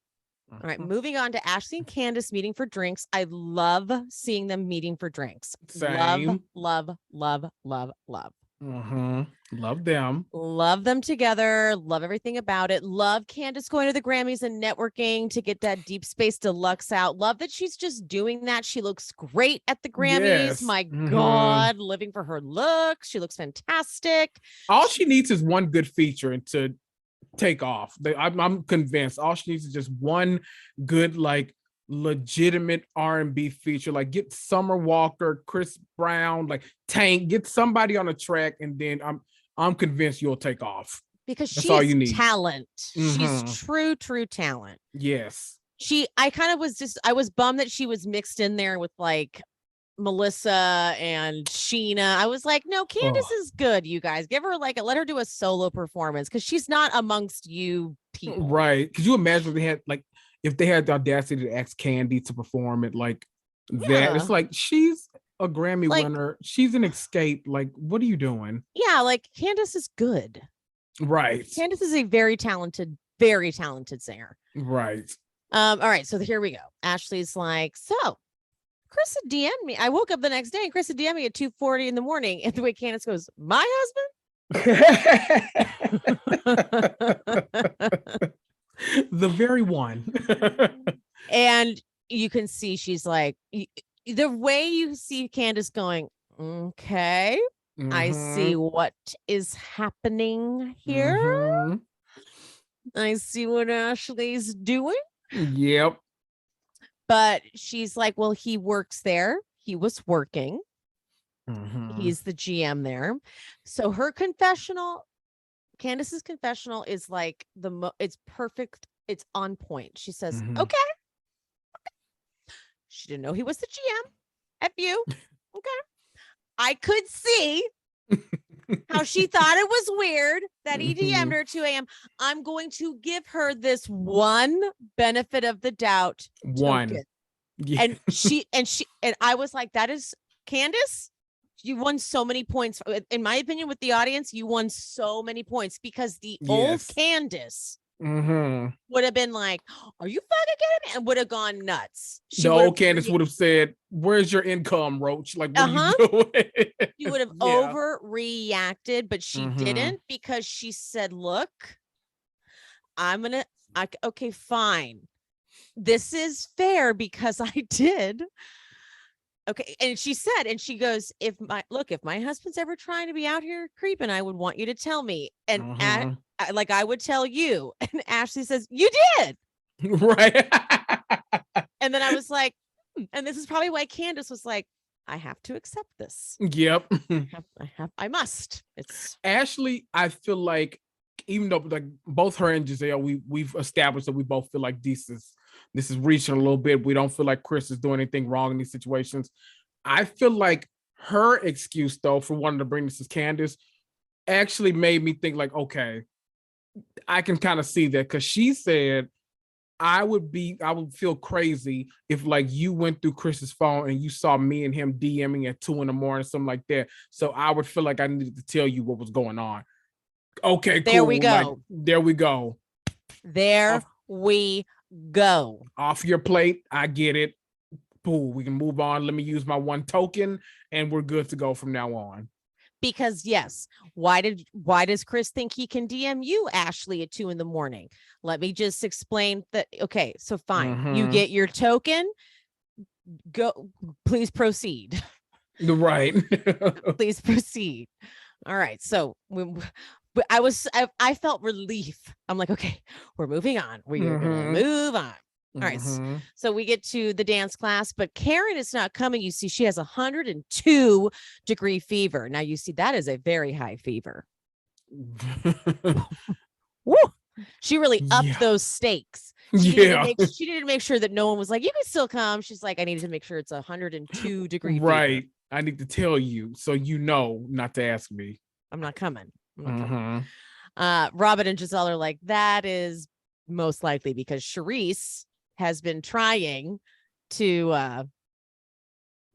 All right. Moving on to Ashley and Candiace meeting for drinks. I love seeing them meeting for drinks. Same. Love. Mm-hmm. Love them. Love them together. Love everything about it. Love Candiace going to the Grammys and networking to get that Deep Space Deluxe out. Love that she's just doing that. She looks great at the Grammys. Yes. My God, living for her look. She looks fantastic. All she needs is one good feature to take off. I'm convinced all she needs is just one good, like, legitimate R&B feature. Like, get Summer Walker, Chris Brown, like Tank, get somebody on the track, and then I'm convinced you'll take off. Because she's talent. Mm-hmm. She's true talent. Yes. I was bummed that she was mixed in there with like Melissa and Sheena. I was like, no, Candiace is good, you guys. Give her let her do a solo performance because she's not amongst you people. Right. Could you imagine if they had the audacity to ask Candy to perform it like that? It's like, she's a Grammy winner. She's an escape. Like, what are you doing? Yeah, like Candiace is good. Right. Candiace is a very talented singer. Right. All right, so here we go. Ashley's like, so Chris had DM'd me. I woke up the next day and Chris had DM'd me at 2:40 in the morning. And the way Candiace goes, my husband? The very one. And you can see she's like, the way you see Candiace going, okay, mm-hmm. I see what is happening here. Mm-hmm. I see what Ashley's doing. Yep. But she's like, well, he works there. He was working. Mm-hmm. He's the GM there. So her confessional, Candiace's confessional is like it's perfect. It's on point. She says, okay. She didn't know he was the GM. F you. Okay. I could see how she thought it was weird that he DM'd her at 2 a.m. I'm going to give her this one benefit of the doubt. One. Yeah. And I was like, that is Candiace. You won so many points. In my opinion, with the audience, you won so many points because the old Candiace would have been like, are you fucking kidding me? And would have gone nuts. The old Candiace would have said, where's your income, Roach? Like, what are you doing? She would have overreacted, but she didn't, because she said, look, okay, fine. This is fair because I did. Okay. And she said, and she goes, if my husband's ever trying to be out here creeping, I would want you to tell me. And I would tell you. And Ashley says, you did. Right. And then I was like, and this is probably why Candiace was like, I have to accept this. Yep. I must. It's Ashley. I feel like, even though like both her and Gizelle, we've established that we both feel like this is reaching a little bit. We don't feel like Chris is doing anything wrong in these situations. I feel like her excuse, though, for wanting to bring this as Candiace actually made me think like, okay, I can kind of see that, because she said, I would feel crazy if like you went through Chris's phone and you saw me and him DMing at 2 a.m, something like that. So I would feel like I needed to tell you what was going on. Okay, cool. There we go. Like, there we go. We go. Off your plate. I get it. Cool. We can move on. Let me use my one token and we're good to go from now on. Because yes, why does Chris think he can DM you, Ashley, at 2 a.m? Let me just explain that. Okay, so fine. You get your token. Go, please proceed. Right. Please proceed. All right. So I felt relief. I'm like, okay, we're moving on. We're gonna move on. All right. So we get to the dance class, but Karen is not coming. You see, she has 102-degree fever. Now, you see, that is a very high fever. Woo! She really upped those stakes. She needed to make sure that no one was like, you can still come. She's like, I needed to make sure it's 102-degree fever. Right. I need to tell you so you know not to ask me. I'm not coming. Robyn and Gizelle are like, that is most likely because Charisse has been trying to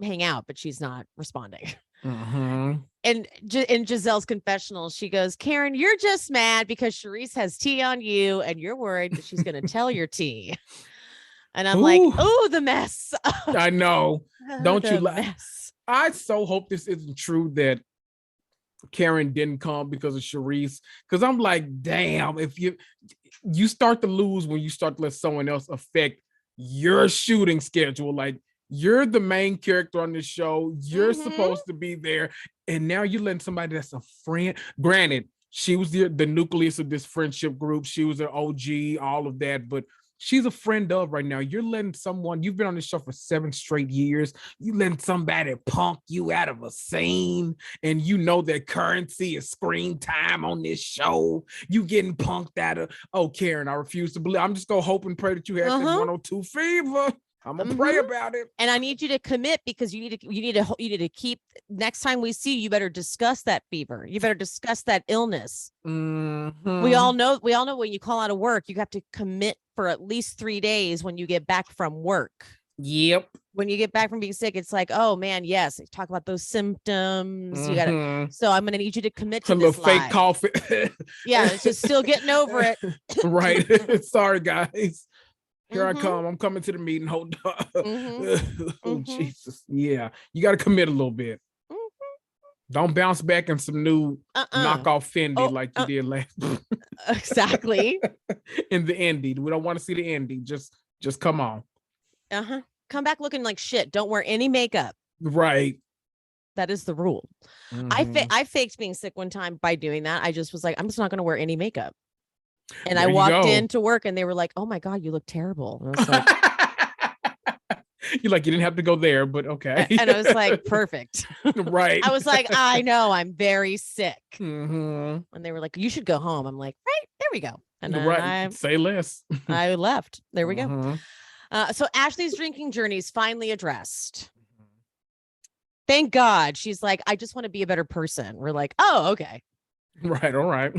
hang out, but she's not responding. And in Gizelle's confessional, she goes, Karen, you're just mad because Charisse has tea on you and you're worried that she's going to tell your tea. And I'm like, oh, the mess. I know. Don't you mess. I so hope this isn't true that Karen didn't come because of Charisse. Because I'm like, damn, if you start to lose when you start to let someone else affect your shooting schedule. Like, you're the main character on this show. You're supposed to be there. And now you're letting somebody that's a friend. Granted, she was the nucleus of this friendship group. She was an OG, all of that. But she's a friend of right now. You're letting someone, you've been on this show for 7 straight years. You letting somebody punk you out of a scene. And you know that currency is screen time on this show. You getting punked out of, Karen, I refuse to believe. I'm just going to hope and pray that you have this 102 fever. I'm gonna pray about it. And I need you to commit because you need to keep, next time we see you, you better discuss that fever. You better discuss that illness. We all know when you call out of work, you have to commit for at least 3 days when you get back from work. Yep. When you get back from being sick, it's like, oh man, yes. Talk about those symptoms. You gotta. So I'm gonna need you to commit to this fake coffee. Yeah, it's just still getting over it. Right. Sorry, guys. Here I come. I'm coming to the meeting. Hold on. Jesus. Yeah. You got to commit a little bit. Don't bounce back in some new knockoff Fendi like you did last. Exactly. In the indie. We don't want to see the indie. Just come on. Come back looking like shit. Don't wear any makeup. Right. That is the rule. I faked being sick one time by doing that. I just was like, I'm just not going to wear any makeup. And I walked into work and they were like, oh my God, you look terrible. And I was like, you're like, you didn't have to go there, but okay. And I was like, perfect. Right. I was like, I know I'm very sick. And they were like, you should go home. I'm like, right, there we go. And then say less. I left. There we go. So Ashley's drinking journey is finally addressed. Thank God. She's like, I just want to be a better person. We're like, oh, okay. Right. All right.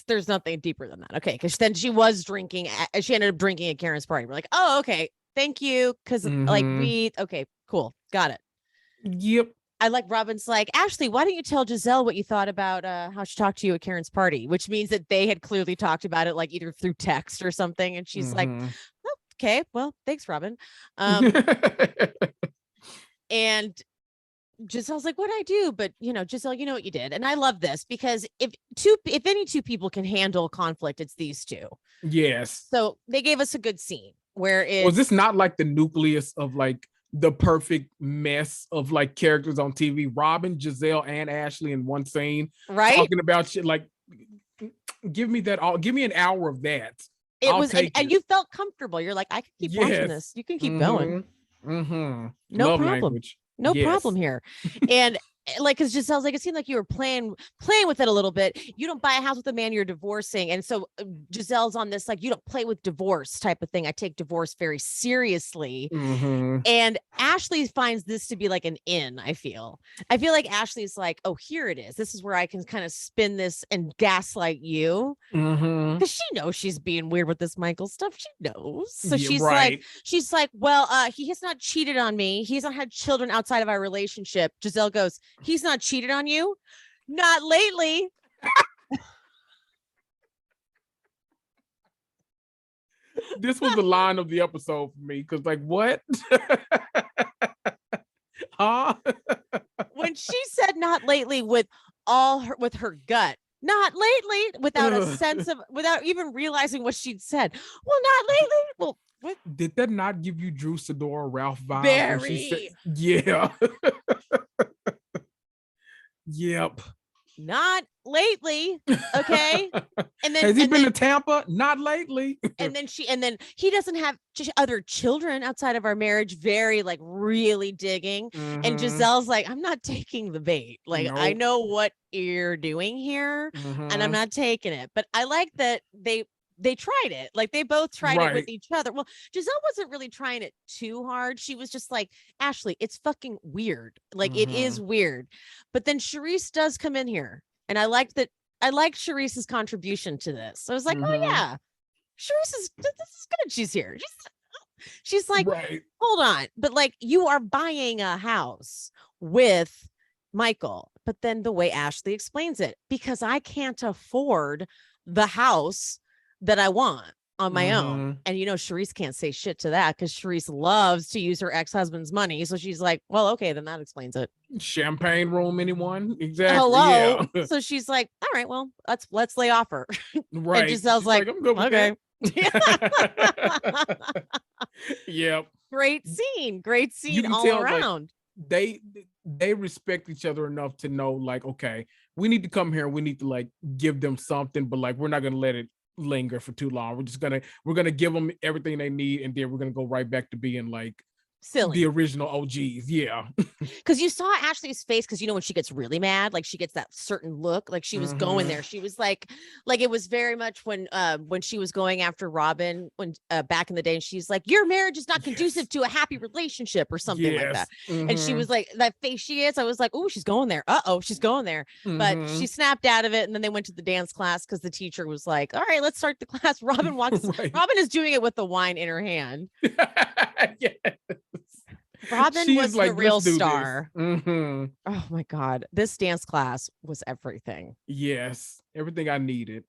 There's nothing deeper than that. Okay. Because then she was drinking. She ended up drinking at Karen's party. We're like, oh, okay. Thank you. Because okay, cool. Got it. Yep. I like Robyn's like, Ashley, why don't you tell Gizelle what you thought about how she talked to you at Karen's party? Which means that they had clearly talked about it, like either through text or something. And she's like, oh, okay, well, thanks, Robyn. And Gizelle's like, what'd I do? But Gizelle, you know what you did. And I love this because if any two people can handle conflict, it's these two. Yes. So they gave us a good scene where was this not like the nucleus of like the perfect mess of like characters on TV? Robyn, Gizelle, and Ashley in one scene, right? Talking about shit. Like, give me an hour of that. And you felt comfortable. You're like, I can keep watching this. You can keep going. No Love problem. Language. No problem here. And like, because Gizelle's like, it seemed like you were playing with it a little bit. You don't buy a house with a man you're divorcing. And so Gizelle's on this, like, you don't play with divorce type of thing. I take divorce very seriously. And Ashley finds this to be like an in, I feel like Ashley's like, oh, here it is. This is where I can kind of spin this and gaslight you. Because she knows she's being weird with this Michael stuff. She knows. So she's like, well, he has not cheated on me. He's not had children outside of our relationship. Gizelle goes, he's not cheated on you? Not lately. This was the line of the episode for me because, like, what? Huh? When she said "not lately" with her gut, not lately, without a sense of, without even realizing what she'd said. Well, not lately. Well, what did that not give you Drew Sidora Ralph vibe? Very. Yeah. Yep. not lately. Okay. And then has he been to Tampa? Not lately. and then he doesn't have other children outside of our marriage. Very like really digging. Mm-hmm. And Gizelle's like, I'm not taking the bait. Like, nope. I know what you're doing here, and I'm not taking it. But I like that they tried it. Like they both tried it with each other. Well, Gizelle wasn't really trying it too hard. She was just like, Ashley, it's fucking weird. Like it is weird. But then Charisse does come in here. And I liked Charisse's contribution to this. So I was like, oh yeah, Charisse this is good. She's here. She's like, hold on. But like, you are buying a house with Michael. But then the way Ashley explains it, because I can't afford the house that I want on my own. And Charisse can't say shit to that because Charisse loves to use her ex-husband's money. So she's like, well, okay, then that explains it. Champagne room, anyone? Exactly. Hello. Yeah. So she's like, all right, well, let's lay off her. Right. And Gizelle's like, I'm good with okay. Yep. Great scene all around. Like, they respect each other enough to know, like, okay, we need to come here. We need to like give them something, but like we're not gonna let it linger for too long. We're gonna give them everything they need, and then we're gonna go right back to being like silly, the original OGs. Yeah. Because you saw Ashley's face, because when she gets really mad, like she gets that certain look, like she was going there. She was like it was very much when she was going after Robyn when back in the day, and she's like, your marriage is not conducive to a happy relationship or something like that. And she was like, that face she is, I was like, oh, she's going there. She's going there. But she snapped out of it, and then they went to the dance class because the teacher was like, all right, let's start the class. Robyn walks. Robyn is doing it with the wine in her hand. Yes. Robyn was like, the real star. Oh my God. This dance class was everything. Yes. Everything I needed.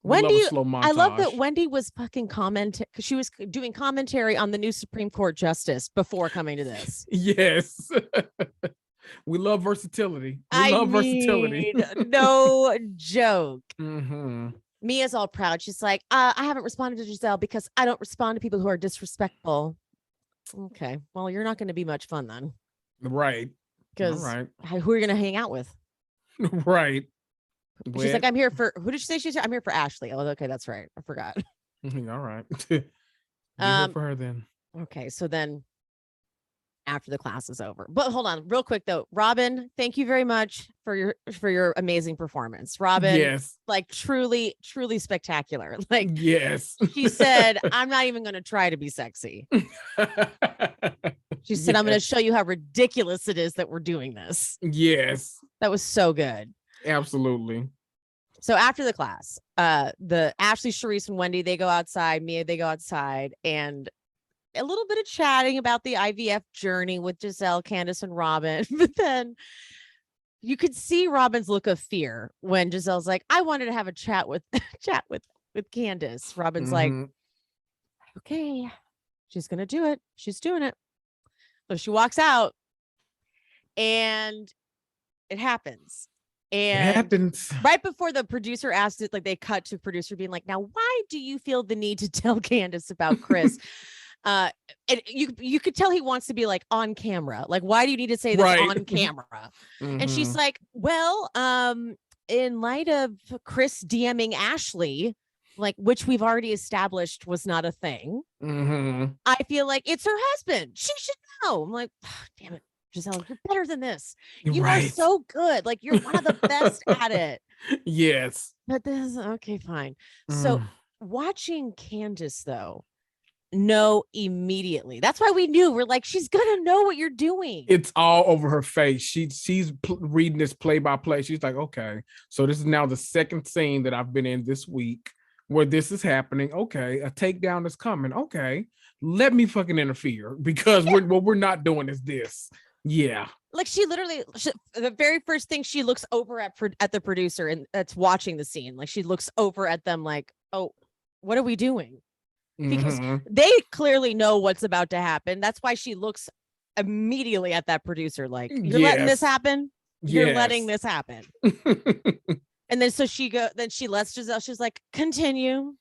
Wendy, I love that Wendy was fucking commenting because she was doing commentary on the new Supreme Court justice before coming to this. Yes. We love versatility. Versatility. No joke. Mia's all proud. She's like, I haven't responded to Gizelle because I don't respond to people who are disrespectful. Okay, well, you're not going to be much fun then, right? Because who are you going to hang out with? Right. She's like, I'm here for. Who did she say she's here? I'm here for Ashley. Oh, okay, that's right. I forgot. All right. Here for her then. Okay, so then after the class is over, but hold on, real quick though, Robyn, thank you very much for your amazing performance, Robyn. Yes, like truly spectacular. Like, yes, she said, I'm not even going to try to be sexy. She said, I'm going to show you how ridiculous it is that we're doing this. Yes, that was so good. Absolutely. So after the class, the Ashley, Charisse, and Wendy, they go outside. Mia, they go outside, and a little bit of chatting about the IVF journey with Gizelle, Candiace, and Robyn. But then you could see Robyn's look of fear when Gizelle's like, I wanted to have a chat with Candiace. Robyn's like, okay, she's going to do it. She's doing it. So she walks out, and it happens. And it happens right before the producer asked it, like they cut to producer being like, now, why do you feel the need to tell Candiace about Chris? And you could tell he wants to be like on camera. Like, why do you need to say this on camera? And she's like, well, in light of Chris DMing Ashley, like, which we've already established was not a thing. I feel like it's her husband. She should know. I'm like, oh, damn it, Gizelle, you're better than this. You are so good. Like, you're one of the best at it. Yes. But this is okay, fine. So watching Candiace though, know immediately. That's why we knew. We're like, she's gonna know what you're doing. It's all over her face. She's reading this play by play. She's like, okay, so this is now the second scene that I've been in this week where this is happening. Okay, a takedown is coming. Okay, let me fucking interfere because what we're not doing is this. Yeah. Like she literally, the very first thing she looks over at the producer and that's watching the scene. Like she looks over at them like, oh, what are we doing? Because they clearly know what's about to happen. That's why she looks immediately at that producer like, you're letting this happen? You're letting this happen. And then so she lets Gizelle, she's like, continue.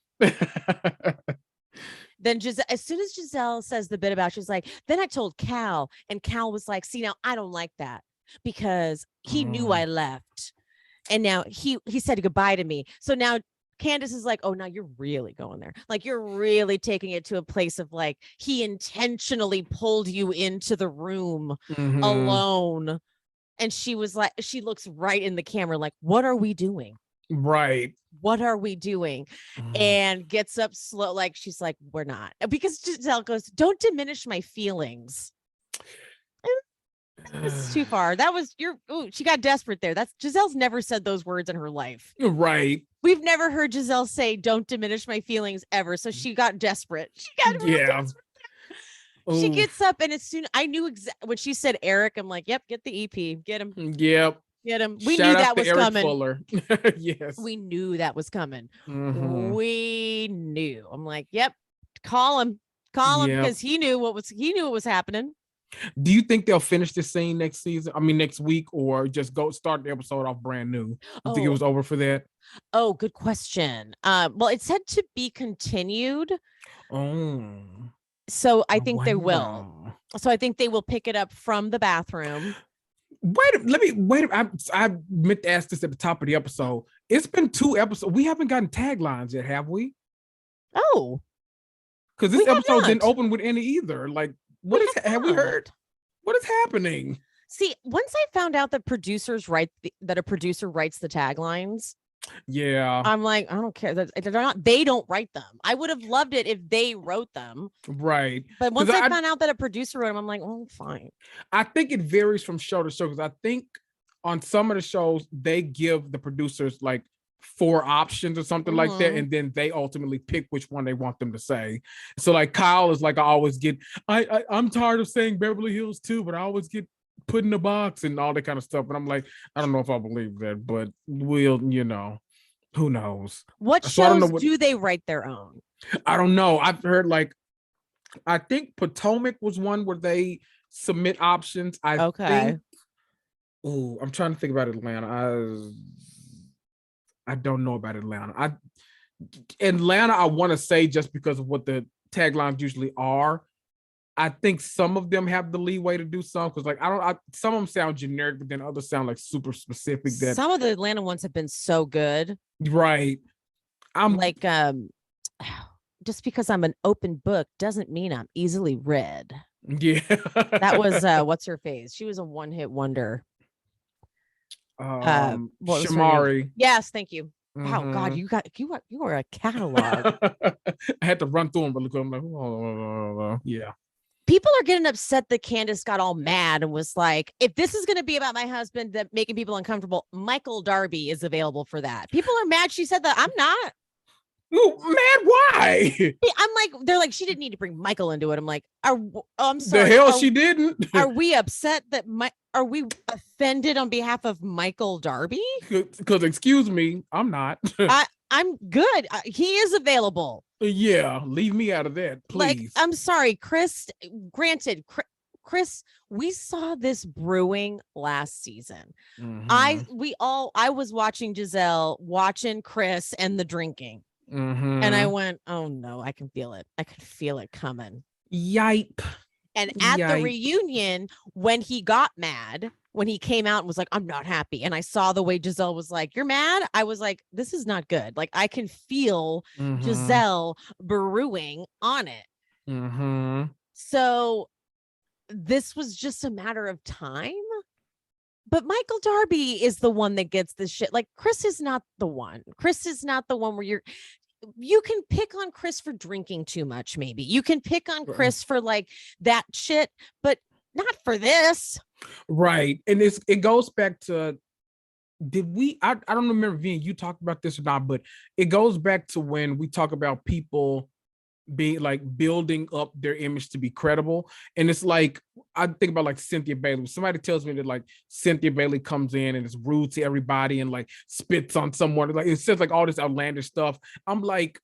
Then Gizelle, as soon as Gizelle says the bit about, she's like, then I told Cal, and Cal was like, see, now I don't like that because he knew I left. And now he said goodbye to me. So now Candiace is like, oh, now you're really going there. Like, you're really taking it to a place of like, he intentionally pulled you into the room alone. And she was like, she looks right in the camera, like, what are we doing? Right. What are we doing? And gets up slow. Like, she's like, we're not. Because Gizelle goes, don't diminish my feelings. That's too far. That was she got desperate there. That's Gizelle's never said those words in her life. Right. We've never heard Gizelle say, don't diminish my feelings ever. So she got desperate. She got desperate. She gets up, and as soon I knew when she said Eric, I'm like, yep, get the EP. Get him. Yep. Get him. We knew that was Eric coming. Fuller. Yes. We knew that was coming. We knew. I'm like, yep, call him. Call him, because he knew what was happening. Do you think they'll finish this scene next week, or just go start the episode off brand new? You think it was over for that? Oh, good question. Well, it said to be continued. So I think they will. So I think they will pick it up from the bathroom. Wait. I meant to ask this at the top of the episode. It's been 2 episodes. We haven't gotten taglines yet, have we? Oh, because this episode didn't open with any either. Like, have we heard? What is happening? See, once I found out that that a producer writes the taglines. Yeah. I'm like, I don't care. They don't write them. I would have loved it if they wrote them. Right. But once I found out that a producer wrote them, I'm like, oh, fine. I think it varies from show to show, because I think on some of the shows, they give the producers like 4 options or something like that, and then they ultimately pick which one they want them to say. So like Kyle is like, I always get I'm tired of saying Beverly Hills 2, but I always get put in a box and all that kind of stuff. And I'm like, I don't know if I believe that, but we'll, who knows? What shows do they write their own? I don't know. I've heard I think Potomac was one where they submit options. I think. Oh, I'm trying to think about Atlanta. I don't know about Atlanta. Atlanta, I want to say, just because of what the taglines usually are, I think some of them have the leeway to do some, because some of them sound generic, but then others sound like super specific. That some of the Atlanta ones have been so good. Right. I'm like, just because I'm an open book doesn't mean I'm easily read. Yeah. That was what's her face? She was a one-hit wonder. Shamari. Yes, thank you. Oh God, you are a catalog. I had to run through them really quick. I'm like, yeah. People are getting upset that Candiace got all mad and was like, if this is going to be about my husband that making people uncomfortable, Michael Darby is available for that. People are mad she said that. I'm not. Oh, man, why? I'm like, they're like, she didn't need to bring Michael into it. I'm like, I'm sorry. The hell she didn't. Are we upset that are we offended on behalf of Michael Darby? Because excuse me, I'm not. I'm good. He is available. Yeah, leave me out of that, please. Like, I'm sorry, Chris. Granted, Chris, we saw this brewing last season. I was watching Gizelle, watching Chris and the drinking. And I went, oh no, I can feel it. I can feel it coming. Yipe. And at the reunion, when he got mad, when he came out and was like, I'm not happy, and I saw the way Gizelle was like, you're mad? I was like, this is not good. Like, I can feel Gizelle brewing on it. So this was just a matter of time. But Michael Darby is the one that gets this shit. Like, Chris is not the one. Chris is not the one where you can pick on Chris for drinking too much. Maybe you can pick on Chris for like that shit, but not for this. Right. And it goes back to, I don't remember if you talked about this or not, but it goes back to when we talk about people being like building up their image to be credible. And it's like, I think about like Cynthia Bailey. When somebody tells me that like Cynthia Bailey comes in and is rude to everybody and like spits on someone, like it says like all this outlandish stuff, I'm like,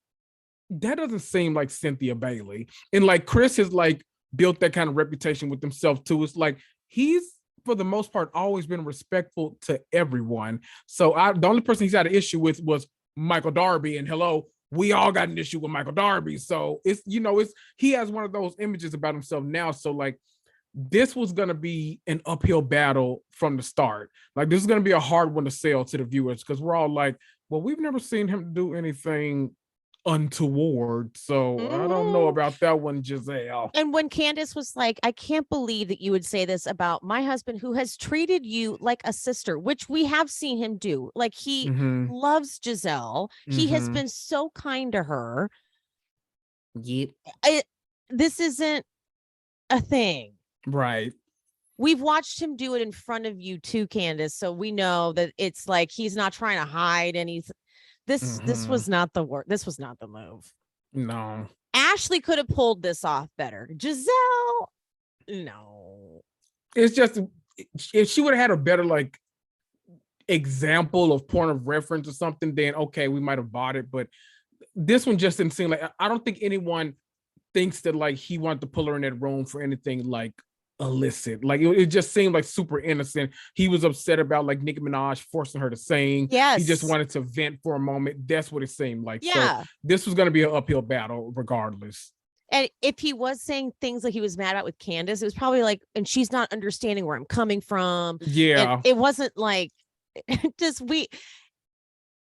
that doesn't seem like Cynthia Bailey. And like Chris has like built that kind of reputation with himself too. It's like he's, for the most part, always been respectful to everyone. So the only person he's had an issue with was Michael Darby, and hello, we all got an issue with Michael Darby. So it's he has one of those images about himself now. So like, this was going to be an uphill battle from the start. Like, this is going to be a hard one to sell to the viewers because we're all like, well, we've never seen him do anything untoward. So I don't know about that one, Gizelle. And when Candiace was like, I can't believe that you would say this about my husband who has treated you like a sister, which we have seen him do. Like, he loves Gizelle. He has been so kind to her. Yep. This isn't a thing. Right. We've watched him do it in front of you too, Candiace. So we know that it's like he's not trying to hide anything. This was not the work. This was not the move. No. Ashley could have pulled this off better. Gizelle, no. It's just, if she would have had a better like example of point of reference or something, then okay, we might have bought it. But this one just didn't seem like, I don't think anyone thinks that like he wanted to pull her in that room for anything like illicit. Like it just seemed like super innocent. He was upset about like Nicki Minaj forcing her to sing. Yes. He just wanted to vent for a moment. That's what it seemed like. Yeah. So this was going to be an uphill battle regardless. And if he was saying things like he was mad about with Candiace, it was probably like, and she's not understanding where I'm coming from. Yeah. And it wasn't like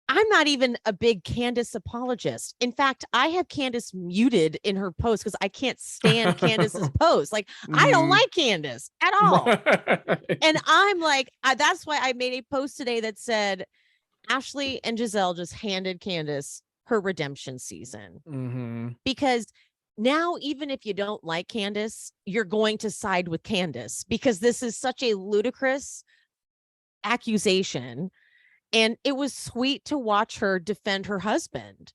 I'm not even a big Candiace apologist. In fact, I have Candiace muted in her post because I can't stand Candiace's post. Like, I don't like Candiace at all. And I'm like, that's why I made a post today that said, Ashley and Gizelle just handed Candiace her redemption season. Because now, even if you don't like Candiace, you're going to side with Candiace because this is such a ludicrous accusation. And it was sweet to watch her defend her husband.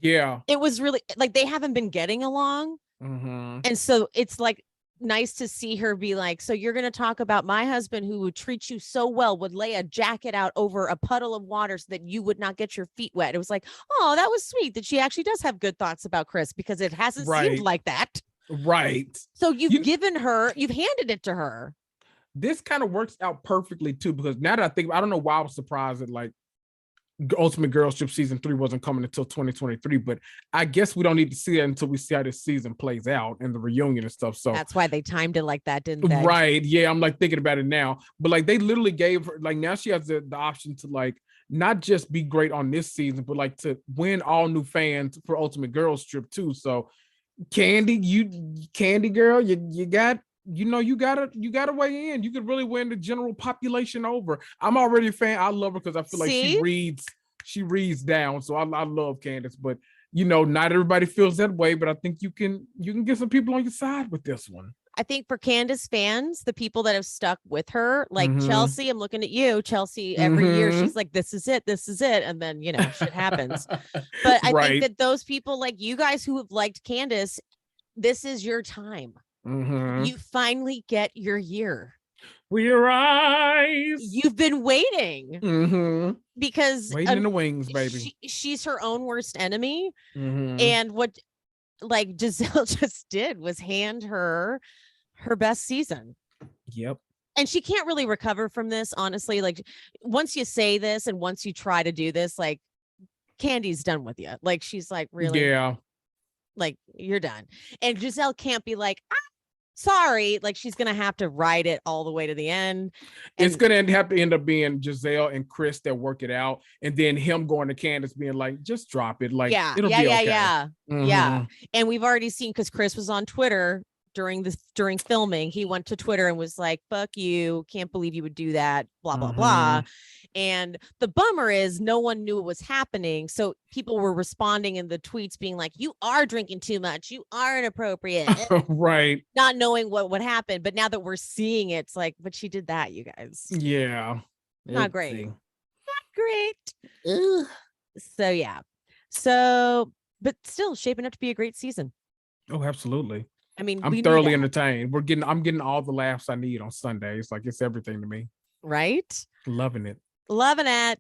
Yeah. It was really like they haven't been getting along. And so it's like nice to see her be like, so you're going to talk about my husband who would treat you so well, would lay a jacket out over a puddle of water so that you would not get your feet wet. It was like, oh, that was sweet that she actually does have good thoughts about Chris because it hasn't seemed like that. Right. So you've handed it to her. This kind of works out perfectly too, because now that I think, I don't know why I was surprised that like Ultimate Girls Trip season 3 wasn't coming until 2023, but I guess we don't need to see that until we see how this season plays out and the reunion and stuff. So that's why they timed it like that, didn't they? Right. Yeah. I'm like thinking about it now, but like they literally gave her, like now she has the option to like not just be great on this season, but like to win all new fans for Ultimate Girls Trip too. So Candy girl, you got, you gotta weigh in. You could really win the general population over. I'm already a fan. I love her because I feel like she reads down. So I love Candiace, but not everybody feels that way. But I think you can get some people on your side with this one. I think for Candiace fans, the people that have stuck with her, like Chelsea, I'm looking at you, Chelsea, every year she's like, this is it. And then, shit happens. But I think that those people like you guys who have liked Candiace, this is your time. You finally get your year. We rise. You've been waiting because waiting in the wings, baby. She's her own worst enemy. And what like Gizelle just did was hand her best season. Yep. And she can't really recover from this, honestly. Like once you say this and once you try to do this, like Candy's done with you. Like she's like, really? Yeah. Like you're done. And Gizelle can't be like, sorry, like she's gonna have to ride it all the way to the end. And it's gonna have to end up being Gizelle and Chris that work it out, and then him going to Candiace being like, just drop it. Like it'll be okay. Yeah. And we've already seen, because Chris was on Twitter during filming, he went to Twitter and was like, fuck you, can't believe you would do that, blah blah blah. And the bummer is no one knew what was happening, so people were responding in the tweets being like, you are drinking too much, you are inappropriate. Right. Not knowing what would happen, but now that we're seeing it, it's like, but she did that, you guys. Yeah. Not great. Not great. Ugh. So yeah. So but still shaping up to be a great season. Oh, absolutely. I mean, I'm thoroughly entertained. I'm getting all the laughs I need on Sundays. Like it's everything to me. Right? Loving it. All right,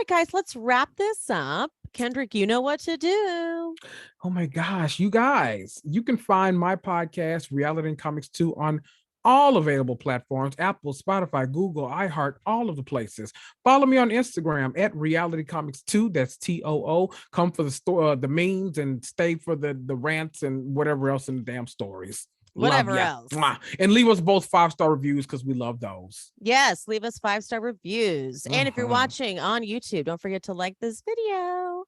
guys, let's wrap this up. Kendrick, you know what to do. Oh my gosh, you guys, you can find my podcast, Reality and Comics 2, on all available platforms: Apple, Spotify, Google, iHeart, all of the places. Follow me on Instagram at Reality Comics 2. That's TOO. Come for the memes and stay for the rants and whatever else in the damn stories. whatever else. Mwah. And leave us both 5-star reviews because we love those. Yes, leave us 5-star reviews. And if you're watching on YouTube, don't forget to like this video.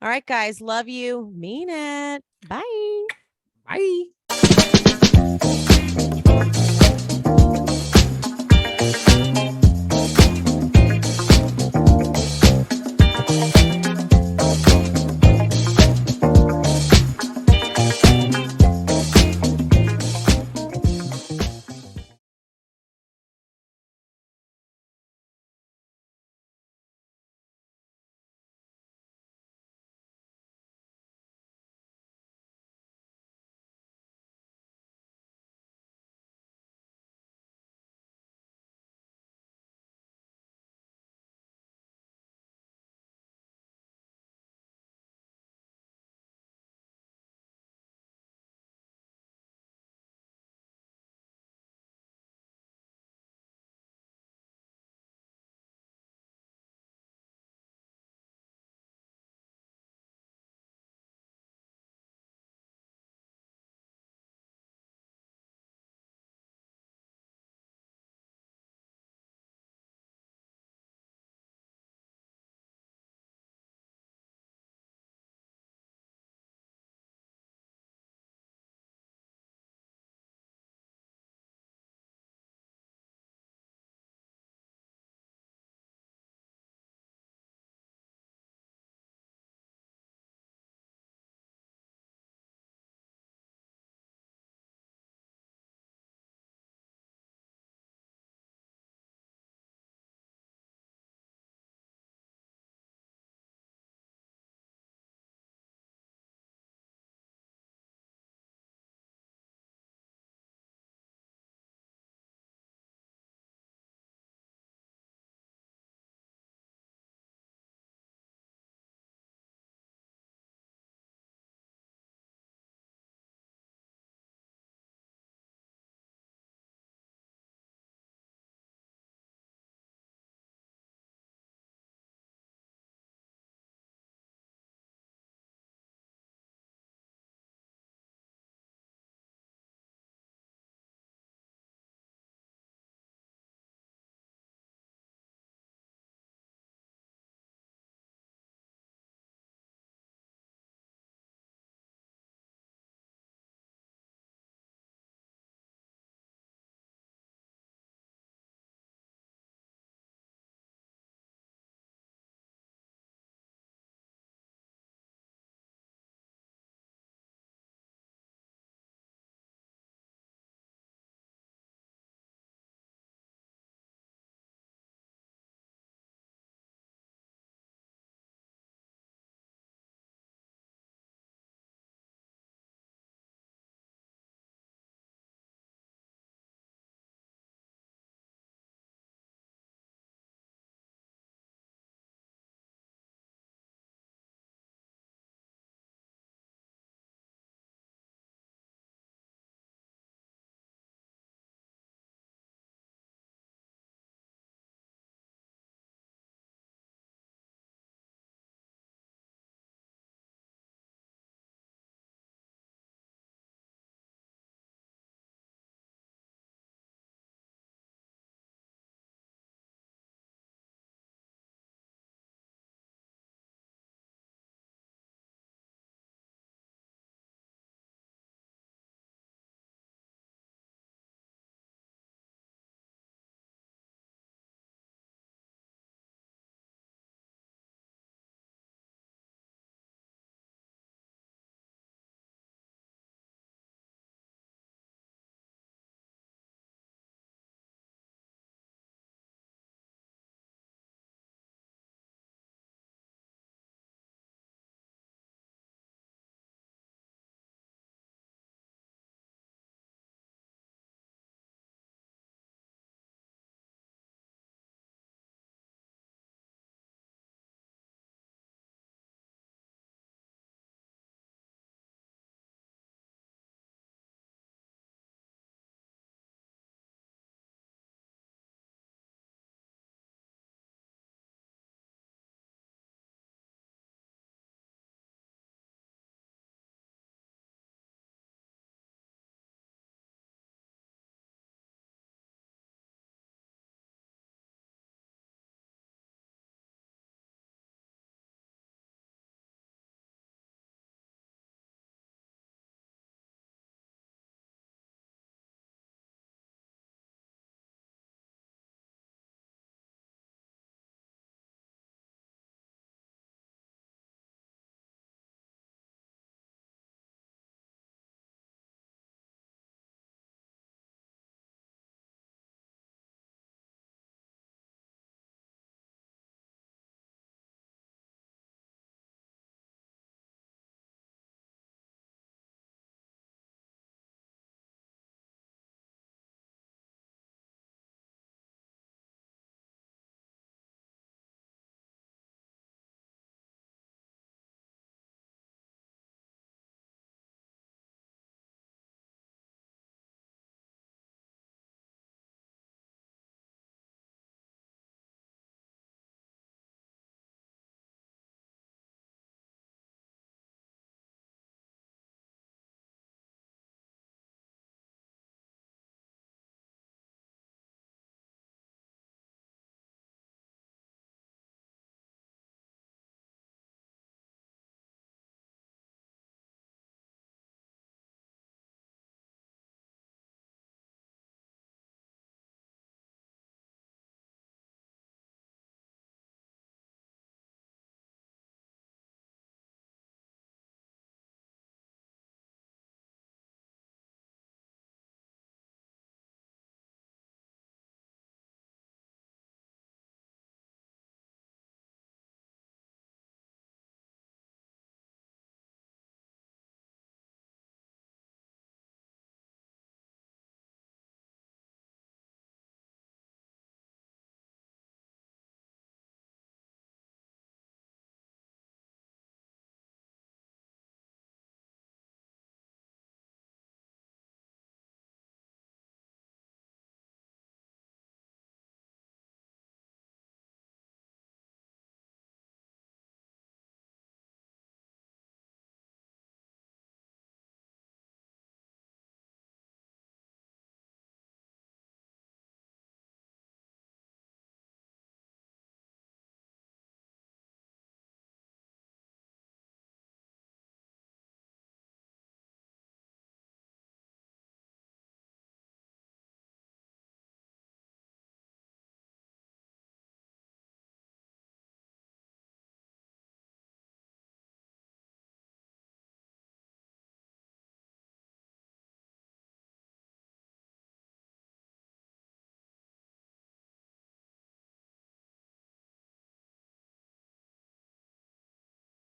All right, guys, love you. Mean it. Bye. Bye.